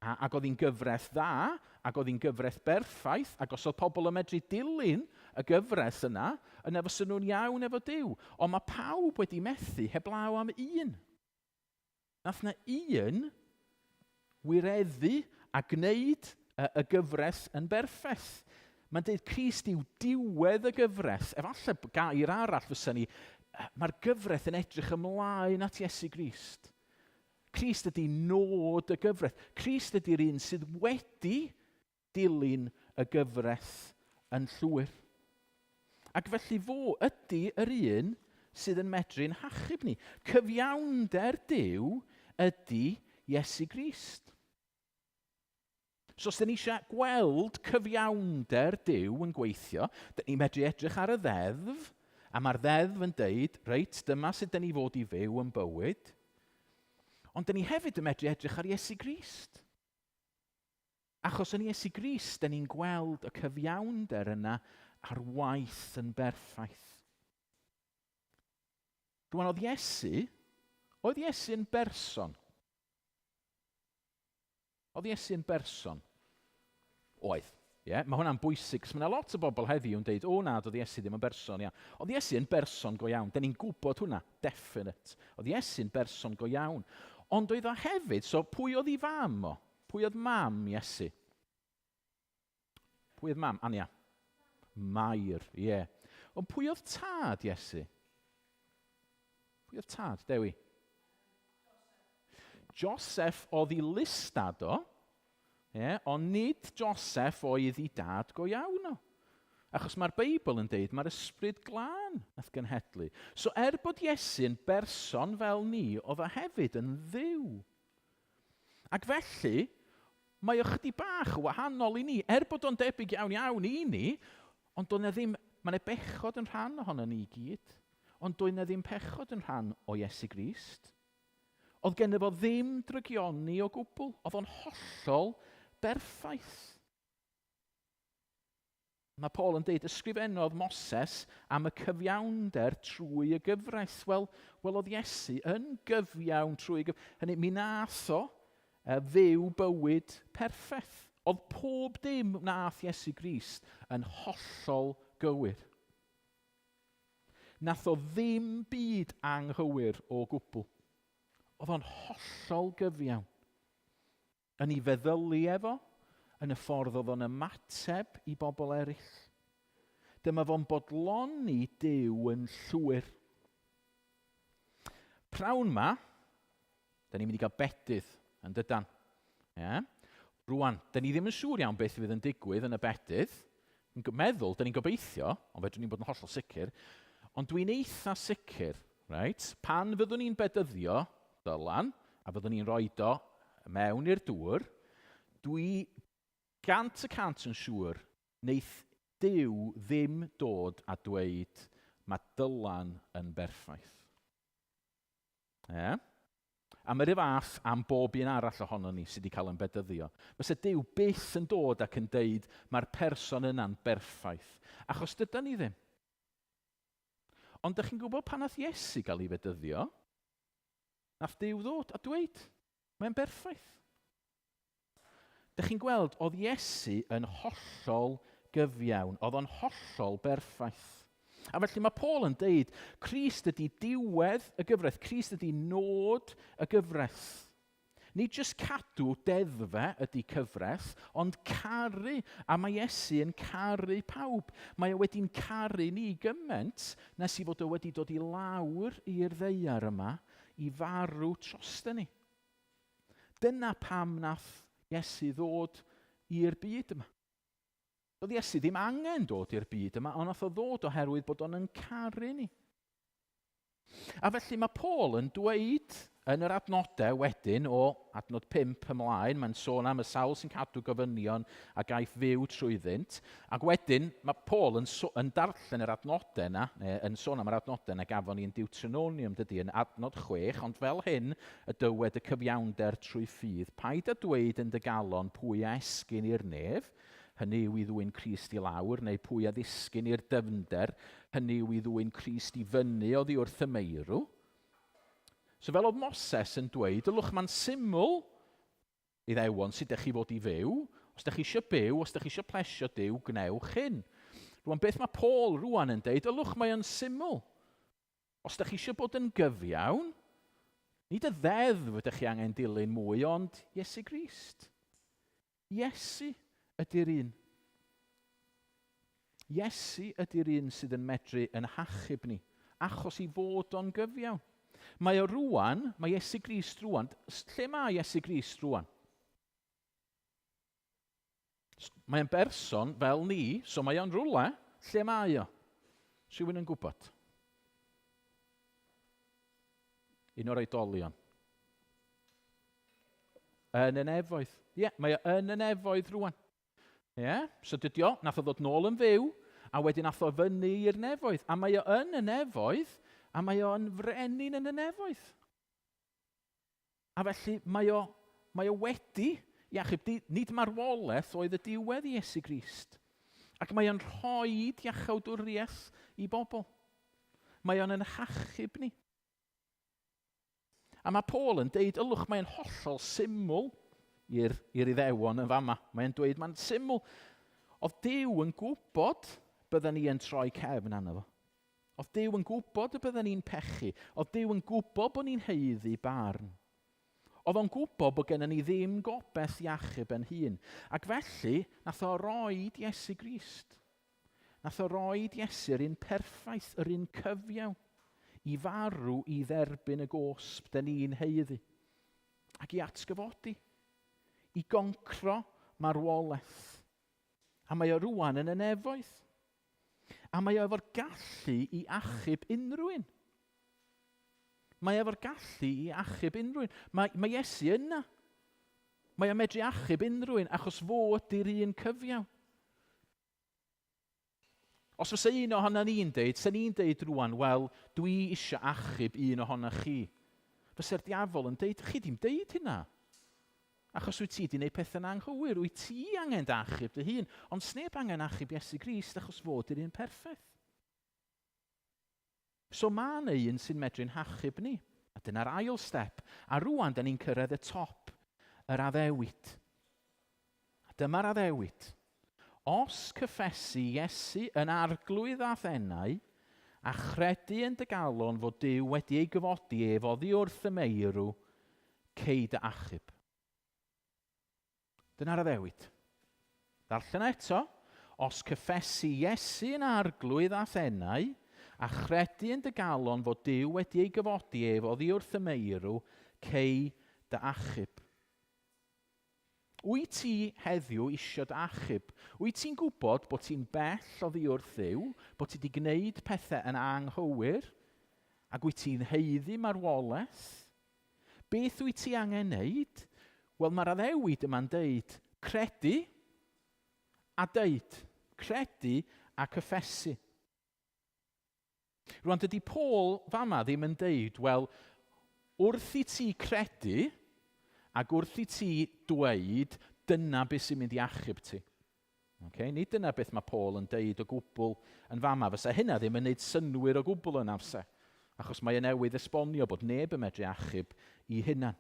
ac oedd hi'n gyfres dda, ac oedd hi'n gyfres berffaith, ac os oedd pobl yn medru dilyn y gyfres yna, yna fysa nhw'n iawn efo Duw. Ond mae pawb wedi methu heblaw am un. Nath na un wireddu a gwneud y gyfres yn berffaith. Mae'n dweud Crist yw diwedd y gyfres. Efallai gair arall fysa ni, mae'r gyfres yn edrych ymlaen at Iesu Grist. Crist ydy nod y gyfres. Crist ydy'r un sydd wedi dilyn y gyfres yn llwyr. Ac felly ydy yr un sydd yn medru'n hachub ni. Cyfiawnder Duw ydy Iesu Grist. So os ydyn ni eisiau gweld cyfiawnder Duw yn gweithio, dyn ni'n medru edrych ar y ddeddf, a mae'r ddeddf yn deud, reit, dyma sut dyn ni fod i fyw yn bywyd. Ond dyn ni hefyd yn medru edrych ar Iesu Grist. Achos yn Iesu Grist, dyn ni'n gweld y cyfiawnder yna ar waith yn berffaith. Rwan, oedd Iesu yn berson? Oedd Iesu yn berson? Oedd. Yeah? Mae hwnna'n bwysig, cos mae yna lot o bobl heddiw yn dweud, o na, oedd Iesu ddim yn berson. Yeah. Oedd Iesu yn berson go iawn. Da ni'n gwybod hwnna, definite. Oedd Iesu yn berson go iawn. Ond oedd o hefyd, so pwy oedd ei fam o? Pwy oedd mam Iesu? Pwy oedd mam? Ania? Mair, ie. Yeah. Ond pwy oedd tad Iesu? Pwy oedd tad, Dewi? Joseph oedd ei listad o, ond nid Joseph oedd ei dad go iawn o. Achos mae'r Beibl yn deud, mae'r ysbryd glân nath genhedlu. So bod Iesu yn berson fel ni, oedd o hefyd yn dduw. Ac felly, mae o chydig bach wahanol i ni. Bod o'n debyg iawn i ni, ond doedd na ddim, mae'n bechod yn rhan ohono ni i gyd, ond doedd na ddim pechod yn rhan o Iesu Grist. Oedd gen fo ddim drygioni o gwbl. Oedd o'n hollol berffaith. Mae Paul yn deud, ysgrifennodd Moses am y cyfiawnder trwy y gyfres. Wel, oedd Iesu yn gyfiawn trwy y gyfres. Hynny, mi nath o fyw bywyd perffaith. Oedd pob dim nath Iesu Grist yn hollol gywir. Nath o ddim byd anghywir o gwbl. Oedd o'n hollol gyfiawn. Yn ei feddylu efo, yn y ffordd oedd o'n ymateb i bobl eraill. Dyma fo'n bodloni Duw yn llwyr. Prawn ma, da ni'n mynd i gael bedydd yn dydan. Yeah? Rwan, da ni ddim yn siŵr iawn beth fydd yn digwydd yn y bedydd. Yn meddwl, da ni'n gobeithio, ond fedrwn ni'n bod yn hollol sicr, ond dwi'n eitha sicr, right? Pan fyddwn ni'n bedyddio dylan, a fyddwn ni'n rhoi o mewn i'r dŵr, dwi 100% yn siŵr wneith Duw ddim dod a dweud mae dylan yn berffaith. Yeah? A mae'r fath am bob un arall ohono ni sydd wedi cael yn bedyddio. Fysa Duw byth yn dod ac yn deud mae'r person yna'n berffaith. Achos dyda ni ddim. Ond ydych chi'n gwybod pan nath Iesu gael ei bedyddio? Nath Duw ddod a dweud, mae'n berffaith. Dych chi'n gweld, oedd Iesu yn hollol gyfiawn. Oedd o'n hollol berffaith. A felly mae Paul yn deud, Crist ydy diwedd y gyfraith, Crist ydy nod y gyfraith. Nid jyst cadw deddfe ydy cyfraith, ond caru, a mae Iesu yn caru pawb. Mae o wedi'n caru ni gymaint nes i fod o wedi dod i lawr i'r ddeiar yma i farw trosta ni. Dyna pam nath Iesu ddod i'r byd yma. Doedd Iesu ddim angen dod i'r byd yma, ond nath o ddod oherwydd bod o'n caru ni. A felly mae Paul yn dweud yn yr adnodau wedyn o adnod 5 ymlaen, mae'n sôn am y sawl sy'n cadw gofynion a gaiff fyw trwyddynt. Ac wedyn mae Paul yn darllen yr adnodau yna, yn sôn am yr adnodau yna gafon ni'n Deuteronomium dydy, yn adnod 6, ond fel hyn y dywed y cyfiawnder trwy ffydd. Paid â dweud yn dy galon pwy a esgyn i'r nef, hynny yw i ddwyn Crist i lawr, neu pwy a ddisgyn i'r dyfnder, hynny yw i ddwyn Crist i fyny oddi wrth y meirw. So fel oedd Moses yn dweud, ylwch mae'n syml i ddewon sut ydych chi fod i fyw. Os ydych chi eisiau byw, os ydych chi eisiau plesio Duw, gnewch hyn. Rwan beth mae Paul rwan yn dweud, ylwch mae'n syml. Os ydych chi eisiau bod yn gyfiawn, nid y ddeddf ydych chi angen dilyn mwy, ond Iesu Grist. Iesu ydy'r un. Iesu ydy'r un sydd yn medru yn hachub ni, achos i fod o'n gyfiawn. Mae o rwan, mae Iesu Grist rwan, lle mae Iesu Grist rwan? Mae'n berson fel ni, so mae o'n rwla, lle mae o? Rhywun yn gwybod? Un o'r oedolion. Yn y nefoedd. Ie, mae o yn y nefoedd rwan. Ie, so dydy o, nath o ddod nôl yn fyw, a wedyn nath o fyny i'r nefoedd. A mae o yn y nefoedd, a mae o'n frenin yn y nefoedd. A felly mae o wedi iachub, nid marwolaeth oedd y diwedd i Iesu Grist. Ac mae o'n rhoid iachawdwriaeth i bobl. Mae o'n hachub ni. A mae Paul yn deud, ylwch, mae'n hollol syml i'r Iddewon yn fama. Mae'n dweud, mae'n syml. Oedd Duw yn gwybod bydden ni yn troi cefn arno fo. Oedd Duw yn gwybod y bydden ni'n pechu. Oedd Duw yn gwybod bod ni'n haeddu barn. Oedd o'n gwybod bod gennym ni ddim gobeth iachub yn hun. Ac felly, nath o roed Iesu Grist. Nath o roed Iesu'r un perffaith, yr un cyfiawn, i farw i dderbyn y gosb dyn ni'n haeddu. Ac i atgyfodi. I goncro marwolaeth. A mae o rwan yn y nefoedd. A mae o efo'r gallu i achub unrhyw un. Mae efo'r gallu i achub unrhyw un. Mae Iesu yna. Mae o medru achub unrhyw un achos fo ydy'r un cyfiawn. Os fysa un ohono ni'n deud, sa ni'n deud rwan, wel, dwi eisiau achub un ohono chi. Fysa'r diafol yn deud, chi ddim deud hynna. Achos wyt ti wedi gwneud pethau'n anghywir, wyt ti angen achub dy hun, ond sneb angen achub Iesu Grist achos fod yr un perffaith. So mae yna un sy'n medru'n hachub ni. A dyna'r ail step. A rwan, da ni'n cyrraedd y top, yr addewid. A dyma'r addewid. Os cyffesu Iesu yn arglwydd a thennau, a chredu yn dy galon fod Duw wedi ei gyfodi ef oddi wrth y meirw, cei dy achub. Dyna'r addewid. Darllen eto, os cyffesu Iesu yn arglwydd a thennau, a chredu yn dy galon fod Duw wedi ei gyfodi ef oddi wrth y meirw, cei dy achub. Wyt ti heddiw isio dy achub? Wyt ti'n gwybod bod ti'n bell oddi wrth Dduw, bod ti wedi gwneud pethau yn anghywir, ac wyt ti'n haeddu marwolaeth? Beth wyt ti angen wneud? Wel, mae'r addewid yma'n deud, credu a deud. Credu a cyffesu. Rwan, dydy Paul fama ddim yn deud, wel, wrth i ti credu, ac wrth i ti dweud, dyna beth sy'n mynd i achub ti. Okay? Nid dyna beth mae Paul yn deud o gwbl yn fama. Fysa hynna ddim yn neud synwyr o gwbl yn afse. Achos mae e newydd esbonio bod neb yn medru achub i hynna.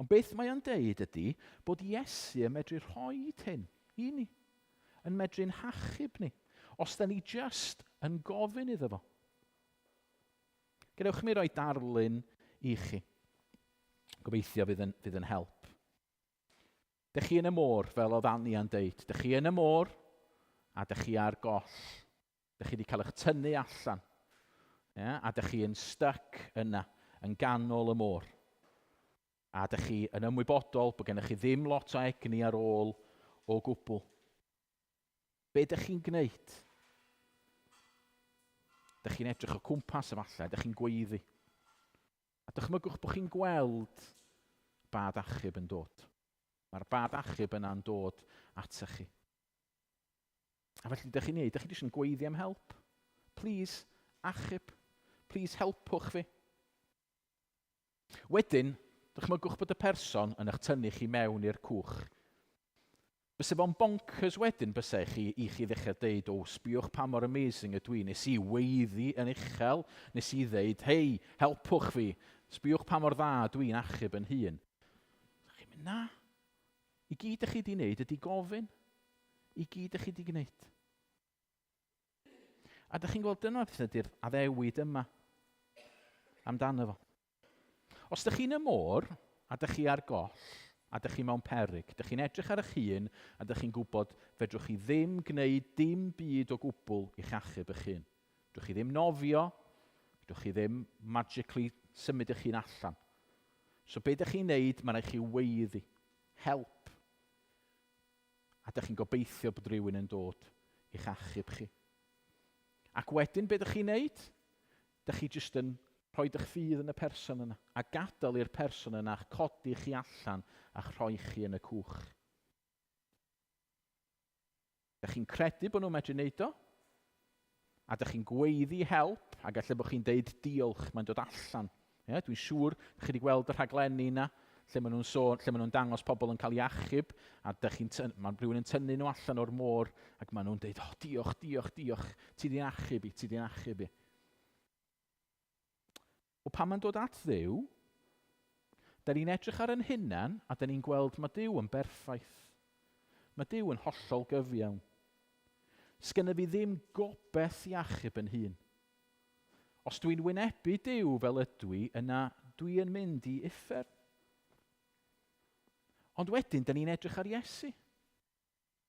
Ond beth mae o'n deud ydy bod Iesu yn medru rhoi hyn i ni. yn medru'n hachub ni. Os da ni just yn gofyn iddo fo. Gadewch mi roi darlun i chi. Gobeithio fydd yn help. Dych chi yn y môr, fel oedd Anni yn deud. Dych chi yn y môr, a dych chi ar goll. Dych chi wedi cael eich tynnu allan. A dych chi yn stuck yna, yn ganol y môr. A dych chi yn ymwybodol bod gennych chi ddim lot o egni ar ôl o gwbl. Be dych chi'n gwneud? Dych chi'n edrych o cwmpas efallai, dych chi'n gweiddi. A dychmygwch bod chi'n gweld bad achub yn dod. Mae'r bad achub yna'n dod atach chi. A felly dych chi'n neud, dych chi jyst yn gweiddi am help. Please, achub. Please, helpwch fi. Wedyn, dychmygwch bod y person yn eich tynnu chi mewn i'r cwch. Byse fo'n bonkers wedyn byse i chi ddechrau deud, sbiwch pa mor amazing ydw i, nes i weiddi yn uchel, nes i ddeud, hei, helpwch fi, sbiwch pa mor dda ydw i'n achub yn hun. Chi'n mynd, na, i gyd ych chi di wneud ydi gofyn, i gyd ych chi di gwneud. A dych chi'n gweld dyna beth ydy'r addewid yma amdano fo. Os dych chi'n y môr, a dych chi ar goll, a dych chi mewn peryg, dych chi'n edrych ar eich hun, a dych chi'n gwybod fedrwch chi ddim gwneud dim byd o gwbl i'ch achub eich hun. Fedrwch chi ddim nofio, fedrwch chi ddim magically symud eich hun allan. So be dych chi'n neud, mae'n rhaid chi weiddi, help. A dych chi'n gobeithio bod rhywun yn dod i'ch achub chi. Ac wedyn be dych chi'n neud? Dych chi jyst yn rhoi eich ffydd yn y person yna, a gadael i'r person yna codi chi allan a'ch rhoi chi yn y cwch. Dych chi'n credu bod nhw'n medru wneud o, a dych chi'n gweiddi help, a gallai bod chi'n deud diolch, mae'n dod allan. Dwi'n siŵr, chi wedi gweld y rhaglenni yna, lle maen nhw'n dangos pobl yn cael ei achub, a mae rhywun yn tynnu nhw allan o'r môr, ac maen nhw'n deud, diolch, diolch, diolch, ti di'n achub i, ti di'n achub i. O pan mae'n dod at Dduw, da ni'n edrych ar yn hunan a da ni'n gweld mae Duw yn berffaith. Mae Duw yn hollol gyfiawn. Sgenna fi ddim gobeith i achub yn hun. Os dwi'n wynebu Duw fel ydw i, yna dwi'n mynd i uffer. Ond wedyn, da ni'n edrych ar Iesu.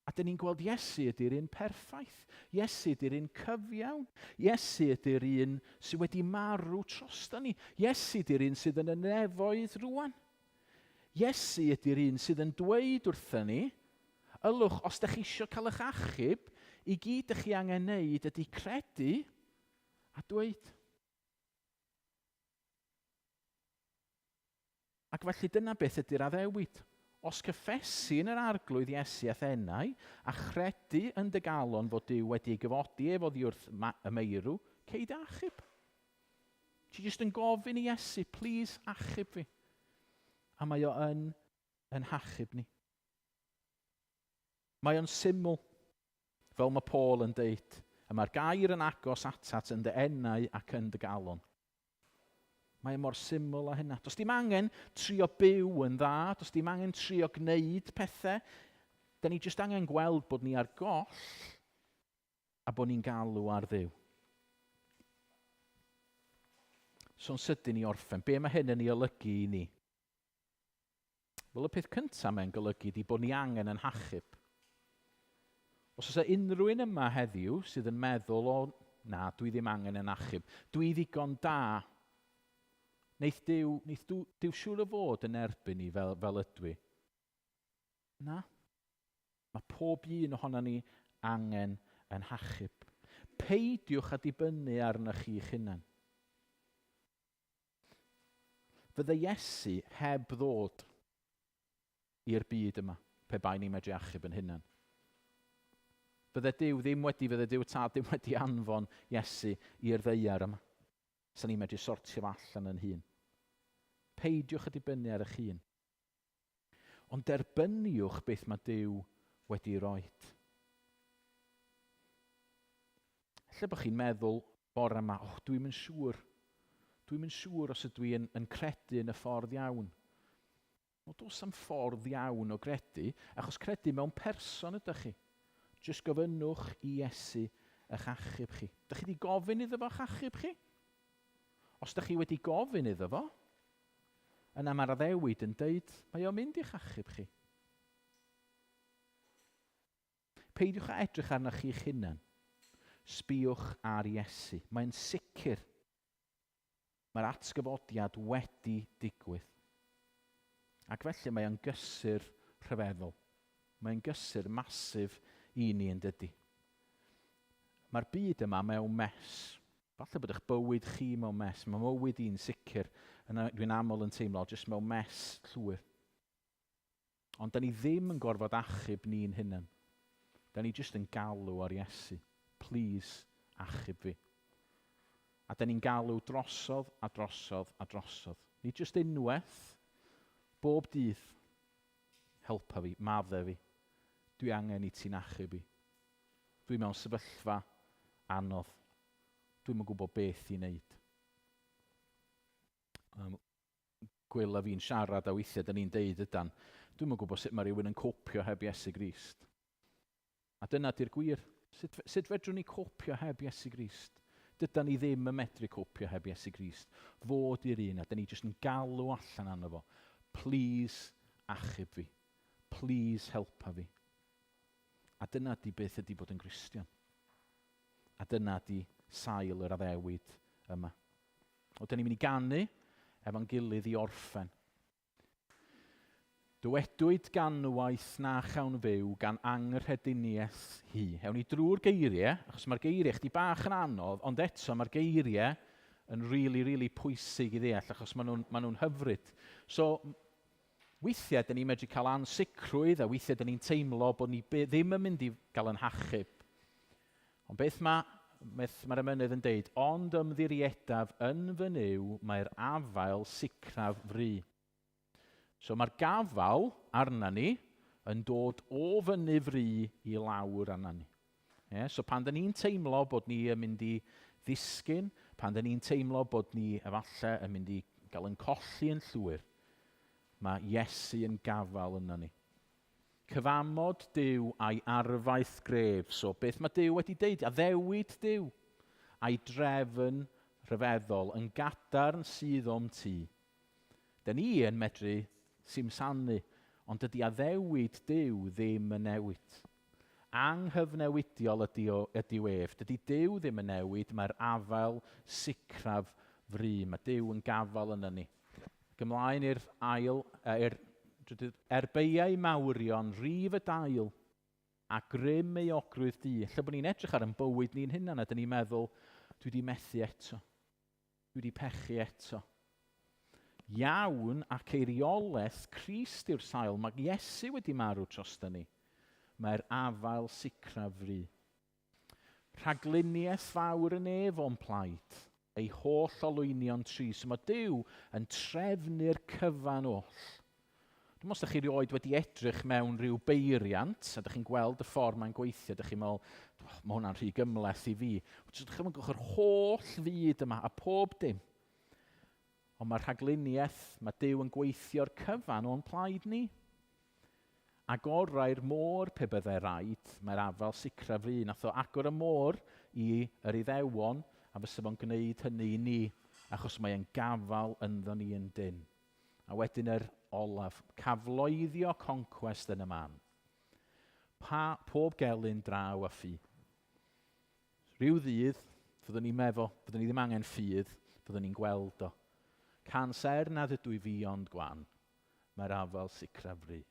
A da ni'n gweld Iesu ydy'r un perffaith. Iesu ydy'r un cyfiawn. Iesu ydy'r un sydd wedi marw trosta ni. Iesu ydy'r un sydd yn y nefoedd rwan. Iesu ydy'r un sydd yn dweud wrthyn ni, ylwch, os da chi eisiau cael eich achub, i gyd ych chi angen neud ydy credu a dweud. Ac felly dyna beth ydy'r addewid. Os cyffesu yn yr arglwydd Iesu a thenau, a chredu yn dy galon fod Duw wedi gyfodi efo ddi wrth y meirw, ceid achub. Ti jyst yn gofyn i Iesu, please achub fi. A mae o yn hachub ni. Mae o'n syml, fel mae Paul yn deud, a mae'r gair yn agos atat yn dy enau ac yn dy galon. Mae mor syml a hynna. Does dim angen trio byw yn dda, does dim angen trio gwneud pethau. Da ni jyst angen gweld bod ni ar goll a bod ni'n galw ar Dduw. So'n sydyn ni orffen. Be mae hyn yn ei olygu i ni? Wel, y peth cyntaf mae'n golygu di bod ni angen yn hachub. Os oes unrhyw un yma heddiw sydd yn meddwl, na, dwi ddim angen yn achub. Dwi ddigon da. Neith Duw siŵr o fod yn erbyn ni fel ydw i. Na. Mae pob un ohono ni angen yn hachub. Peidiwch a dibynnu arnoch chi'ch hunan. Fydde Iesu heb ddod i'r byd yma, pe bai ni medru achub yn hunan. Fydde Duw tad ddim wedi anfon Iesu i'r ddeiar yma. Sa'n ni'n medru sortio allan yn hun. Peidiwch a dibynnu ar eich hun. Ond derbyniwch beth mae Duw wedi roid. Lle bod chi'n meddwl bore yma, dwi'n yn siŵr. Dwi'n yn siŵr os ydw i yn credu yn y ffordd iawn. Does am ffordd iawn o gredu, achos credu mewn person ydych chi. Jyst gofynnwch i Iesu eich achub chi. Dych chi wedi gofyn iddo fo'ch achub chi? Os dych chi wedi gofyn iddo fo, yna mae'r addewid yn deud, mae o'n mynd i'ch achub chi. Peidiwch â edrych arnoch chi'ch hunan. Sbiwch ar Iesu. Mae'n sicr. Mae'r atgyfodiad wedi digwydd. Ac felly mae o'n gysur rhyfeddol. Mae'n gysur masif i ni yn dydy. Mae'r byd yma mewn mes. Falle bod eich bywyd chi mewn mes. Mae mywyd i'n sicr. Dwi'n aml yn teimlo jyst mewn mes llwyr. Ond da ni ddim yn gorfod achub ni'n hunan. Da ni jyst yn galw ar Iesu. Please, achub fi. A da ni'n galw drosodd a drosodd a drosodd. Ni jyst unwaith, bob dydd, helpa fi, madde fi. Dwi angen i ti'n achub fi. Dwi mewn sefyllfa anodd. Dwi'n yn gwybod beth i wneud. Gwyl a fi'n siarad a weithiau da ni'n deud ydan. Dwi'n yn gwybod sut mae rhywun yn copio heb Iesu Grist. A dyna di'r gwir. Sut fedrwn ni copio heb Iesu Grist? Dyda ni ddim yn medru copio heb Iesu Grist. Fod i'r un, a da ni jyst yn galw allan arno fo. Please, achub fi. Please, helpa fi. A dyna di beth ydi bod yn Gristion. A dyna di sail yr addewid yma. O, da ni'n mynd i ganu efo'n gilydd i orffen. Dywedwyd ganwaith na chawn fyw gan angerhediniaeth hi. Hewn ni drwy'r geiriau, achos mae'r geiriau chdi bach yn anodd, ond eto mae'r geiriau yn really pwysig i ddeall, achos maen nhw'n hyfryd. So, weithiau, da ni'n medru cael ansicrwydd, a weithiau da ni'n teimlo bod ni ddim yn mynd i gael yn hachub. Ond beth mae'r emynydd yn deud, ond ymddiriedaf yn fy nyw, mae'r afael sicraf fri. So mae'r gafal arna ni yn dod o fyny fri i lawr arna ni. So pan da ni'n teimlo bod ni yn mynd i ddisgyn, pan da ni'n teimlo bod ni efallai yn mynd i gael yn colli yn llwyr, mae Iesu yn gafal yna ni. Cyfamod Duw a'i arfaith gref. So beth mae Duw wedi deud? Addewid Duw a'i drefn rhyfeddol yn gadarn sydd o'm ti. Da ni yn medru simsanu, ond dydy addewid Duw ddim yn newid. Anghyfnewidiol ydy ef. Dydy Duw ddim yn newid, mae'r afael sicraf fri. Mae Duw yn gafal yna ni. Gymlaen i'r ail, erbeiau mawrion, rif y dail, a grym ei ogrwydd di. Lle bod ni'n edrych ar yn bywyd ni'n hunan, a dyn ni'n meddwl, dwi wedi methu eto. Dwi wedi pechu eto. Iawn ac eiriolaeth Crist yw'r sail. Mae Iesu wedi marw trosta ni. Mae'r afael sicraf fri. Rhagluniaeth fawr yn ef o'n plaid. Ei holl olwynion tri. So mae Duw yn trefnu'r cyfan oll. Dwi'n meddwl chi rioed wedi edrych mewn rhyw beiriant, a ydych chi'n gweld y ffordd mae'n gweithio, ydych chi'n meddwl, mae hwnna'n rhy gymleth i fi. Ydych chi'n gweld yr holl fyd yma, a pob dim. Ond mae'r rhagluniaeth, mae Duw yn gweithio'r cyfan o'n plaid ni. Agorau'r môr pe byddai raid, mae'r afael sicraf fri. Nath o agor y môr i yr Iddewon, a fysa fo'n gwneud hynny i ni, achos mae'n gafal ynddo ni yn dyn. A wedyn yr olaf, cafloeddio conquest yn y man. Pob gelyn draw a ffi. Rhyw ddydd, fyddwn ni'n meddwl, fyddwn ni ddim angen ffydd, fyddwn ni'n gweld o. Canser nad ydw i fi ond gwan, mae'r afael sicraf fri.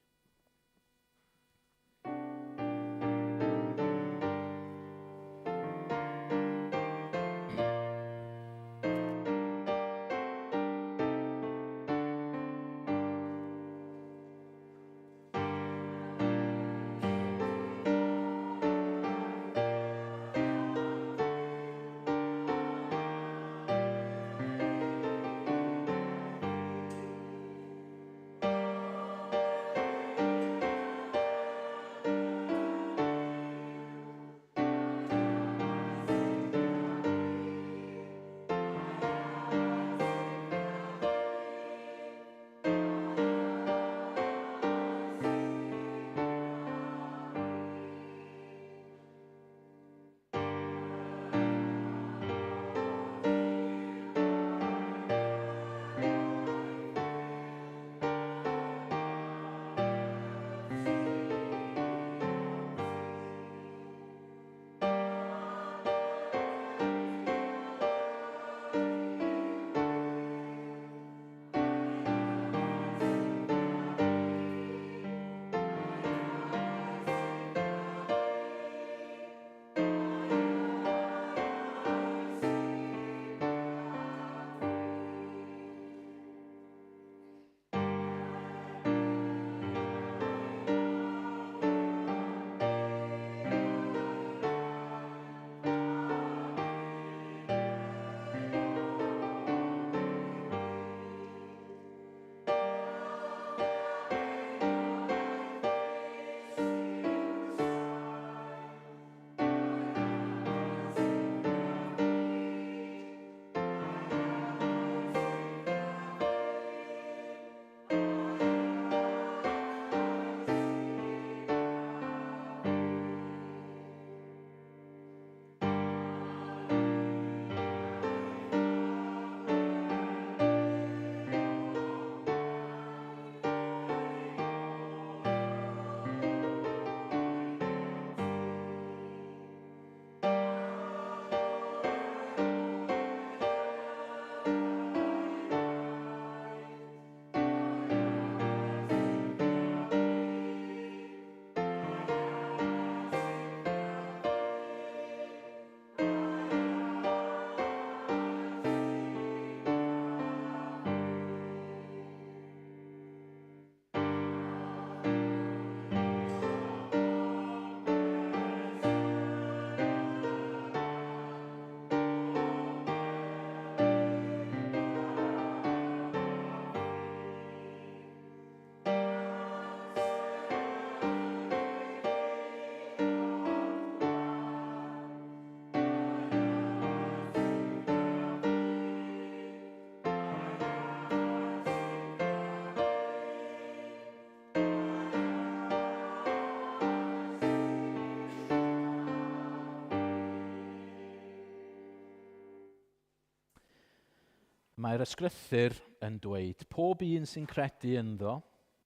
Mae'r ysgrythyr yn dweud, pob un sy'n credu ynddo,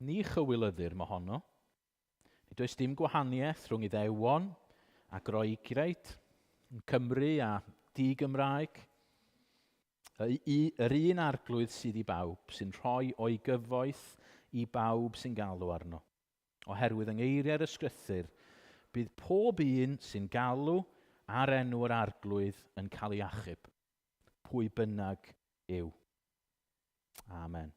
ni chywilyddir mae honno. Does dim gwahaniaeth rhwng Iddewon a Groegriaid, yn Cymru a di-Gymraeg. Yr un arglwydd sydd i bawb, sy'n rhoi o'i gyfoeth i bawb sy'n galw arno. Oherwydd yng ngeiriau'r ysgrythyr, bydd pob un sy'n galw ar enw'r arglwydd yn cael ei achub, pwy bynnag yw. Amen.